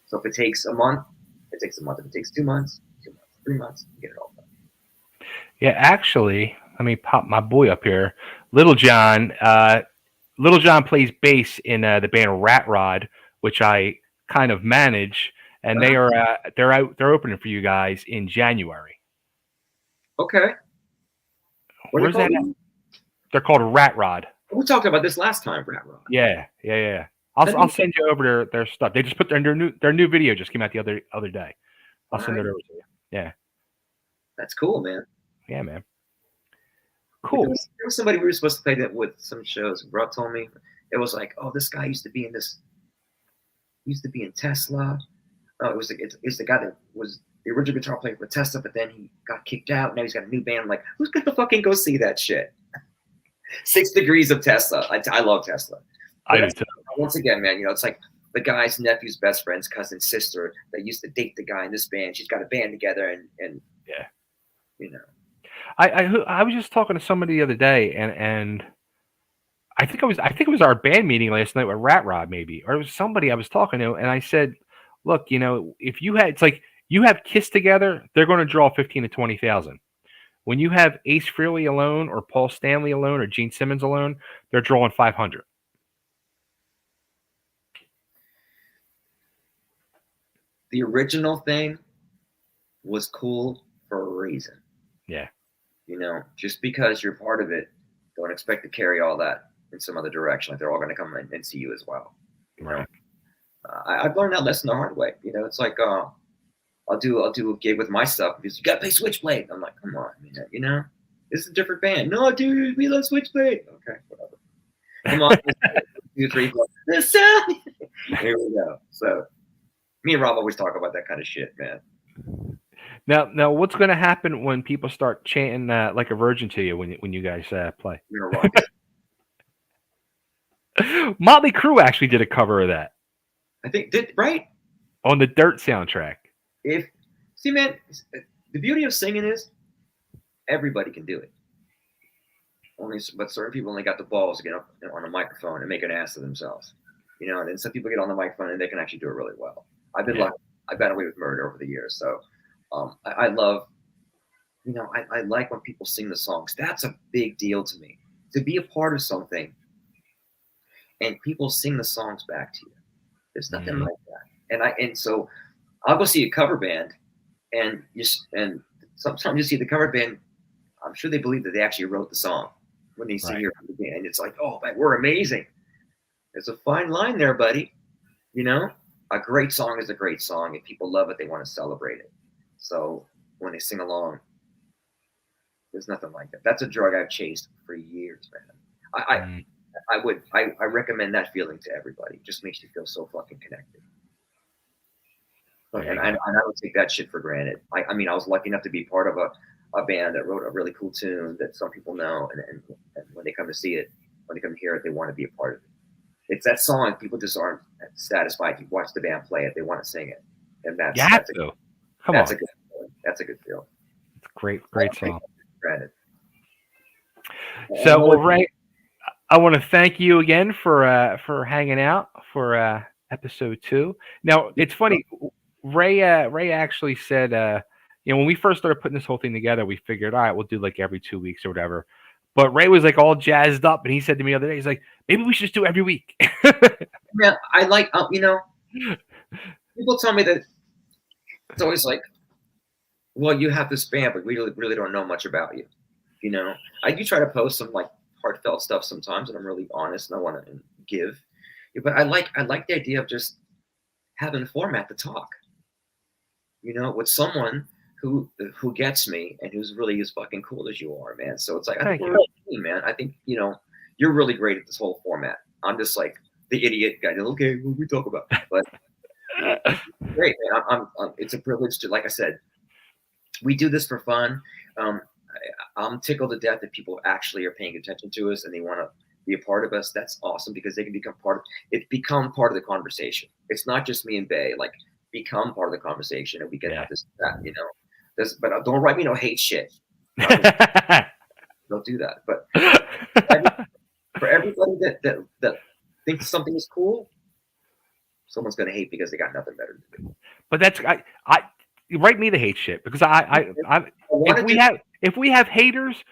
Speaker 2: So if it takes a month, it takes a month. If it takes 2 months, 2 months, 3 months, get it all done.
Speaker 1: Yeah. Actually, let me pop my boy up here, Little John. Little John plays bass in the band Rat Rod, which I kind of manage, and they are they're opening for you guys in January.
Speaker 2: Okay. What are
Speaker 1: Where's
Speaker 2: they
Speaker 1: that
Speaker 2: called?
Speaker 1: at? They're called Rat Rod.
Speaker 2: We talked about this last time, Rat Rod.
Speaker 1: Yeah. I'll send you over their stuff. They just put their new video just came out the other day. I'll send it over to you. Yeah.
Speaker 2: That's cool, man.
Speaker 1: Yeah, man. Cool.
Speaker 2: There was somebody we were supposed to play that with some shows. Rob told me it was like, oh, this guy used to be in Tesla, Oh, it's the guy that was the original guitar player for Tesla, but then he got kicked out. Now he's got a new band. I'm like, who's gonna fucking go see that shit? 6 Degrees of Tesla. I love Tesla.
Speaker 1: I
Speaker 2: But
Speaker 1: do too.
Speaker 2: once again, man, it's like the guy's nephew's best friend's cousin's sister that used to date the guy in this band. She's got a band together, and
Speaker 1: Yeah.
Speaker 2: you know,
Speaker 1: I was just talking to somebody the other day, and I think it was our band meeting last night with Rat Rod maybe, or it was somebody I was talking to, and I said, look, if you had, it's like you have Kiss together, they're going to draw 15 to 20,000. When you have Ace Frehley alone, or Paul Stanley alone, or Gene Simmons alone, they're drawing 500.
Speaker 2: the original thing was cool for a reason.
Speaker 1: Yeah.
Speaker 2: Just because you're part of it, don't expect to carry all that in some other direction. Like they're all going to come and see you as well.
Speaker 1: Right.
Speaker 2: I've learned that lesson the hard way. It's like I'll do a gig with my stuff because you got to play Switchblade. I'm like, come on, man. This is a different band. No, dude, we love Switchblade. Okay, whatever. Come on, 2, 3, 4. The sound. Here we go. So me and Rob always talk about that kind of shit, man.
Speaker 1: Now, what's going to happen when people start chanting "Like a Virgin" to you when you guys play?
Speaker 2: You're gonna rock it.
Speaker 1: Motley Crue actually did a cover of that
Speaker 2: I think right.
Speaker 1: on the Dirt soundtrack.
Speaker 2: See, man, the beauty of singing is everybody can do it. But certain people only got the balls to get up on a microphone and make an ass of themselves. And then some people get on the microphone and they can actually do it really well. I've been lucky. I've got away with murder over the years. So I love, I like when people sing the songs. That's a big deal to me. To be a part of something and people sing the songs back to you. There's nothing like that. And so I'll go see a cover band and sometimes you see the cover band, I'm sure they believe that they actually wrote the song when they see your band. And it's like, oh, man, we're amazing. There's a fine line there, buddy. A great song is a great song. If people love it, they want to celebrate it. So when they sing along, there's nothing like that. That's a drug I've chased for years, man. I recommend that feeling to everybody. It just makes you feel so fucking connected. And I don't take that shit for granted. I mean, I was lucky enough to be part of a band that wrote a really cool tune that some people know, and when they come to see it, when they come to hear it, they want to be a part of it. It's that song people just aren't satisfied. You watch the band play it, they want to sing it, and that's a good feeling. That's a good feeling.
Speaker 1: It's a great song.
Speaker 2: Granted.
Speaker 1: So, well, Ray, I want to thank you again for hanging out for episode 2. Now, it's funny. Ray actually said, when we first started putting this whole thing together, we figured, all right, we'll do like every 2 weeks or whatever. But Ray was like all jazzed up, and he said to me the other day, he's like, maybe we should just do every week.
Speaker 2: Yeah, I like, people tell me that it's always like, well, you have this band, but we really don't know much about you. I do try to post some like heartfelt stuff sometimes, and I'm really honest and I want to give. But I like the idea of just having a format to talk. With someone who gets me and who's really as fucking cool as you are, man. So it's like, I think we're a team, man. I think you're really great at this whole format. I'm just like the idiot guy. Okay, what we talk about? But great, man. It's a privilege to, like I said, we do this for fun. I'm tickled to death that people actually are paying attention to us and they want to be a part of us. That's awesome because they can become part of the conversation. It's not just me and Bay. Like, become part of the conversation, and we can have this. But don't write me no hate shit. Don't do that. But for everybody that thinks something is cool, someone's gonna hate because they got nothing better to do.
Speaker 1: But that's I write me the hate shit because if we have haters,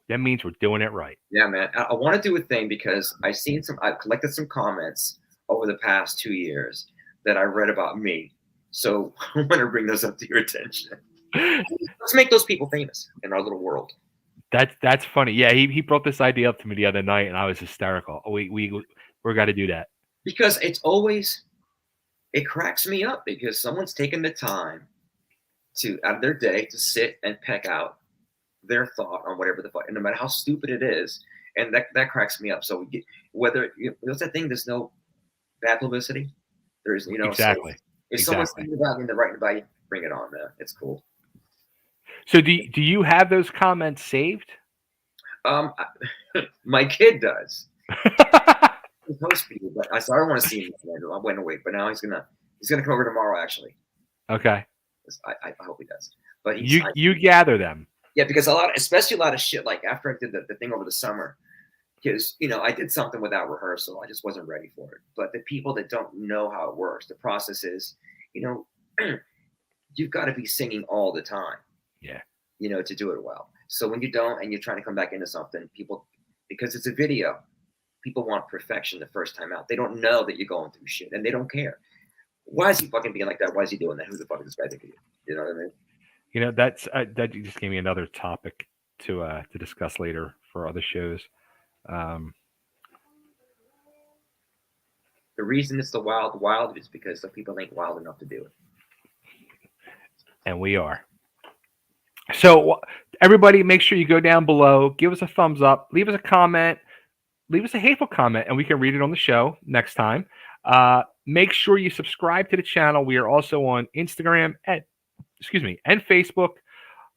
Speaker 1: that means we're doing it right.
Speaker 2: Yeah, man. I want to do a thing because I've collected some comments over the past 2 years that I read about me. So I want to bring those up to your attention. Let's make those people famous in our little world.
Speaker 1: That's funny. Yeah, he brought this idea up to me the other night, and I was hysterical. We're got to do that
Speaker 2: because it cracks me up because someone's taken the time out of their day to sit and peck out their thought on whatever the fuck, and no matter how stupid it is, and that cracks me up. So whether what's that thing? There's no bad publicity. There's
Speaker 1: exactly.
Speaker 2: So If someone's
Speaker 1: Exactly.
Speaker 2: thinking about me and writing about you, bring it on, man. It's cool.
Speaker 1: So do you have those comments saved?
Speaker 2: Um, my kid does. He posts people, but I don't want to see him. I went away, but now he's gonna come over tomorrow actually.
Speaker 1: Okay.
Speaker 2: I hope he does. But
Speaker 1: You gather them.
Speaker 2: yeah, because especially a lot of shit. Like after I did the thing over the summer, because I did something without rehearsal. I just wasn't ready for it. But the people that don't know how it works, the process is, you know, you've got to be singing all the time.
Speaker 1: Yeah.
Speaker 2: To do it well. So when you don't, and you're trying to come back into something, people, because it's a video, people want perfection the first time out. They don't know that you're going through shit, and they don't care. Why is he fucking being like that? Why is he doing that? Who the fuck is this guy thinking? You know what I mean?
Speaker 1: That's that just gave me another topic to discuss later for other shows. Um,
Speaker 2: The reason it's the wild is because the people ain't wild enough to do it.
Speaker 1: and we are. So everybody, make sure you go down below, give us a thumbs up, leave us a comment, leave us a hateful comment, and we can read it on the show next time. Make sure you subscribe to the channel. We are also on Instagram and Facebook.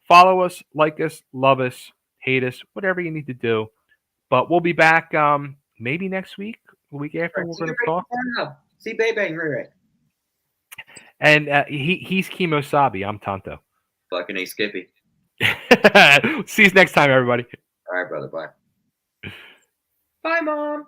Speaker 1: Follow us, like us, love us, hate us, whatever you need to do. But we'll be back maybe next week, the week after. We're going to talk.
Speaker 2: See, baby, right.
Speaker 1: And he's Kimosabi. I'm Tonto.
Speaker 2: Fucking A Skippy.
Speaker 1: See you next time, everybody.
Speaker 2: All right, brother. Bye. Bye, Mom.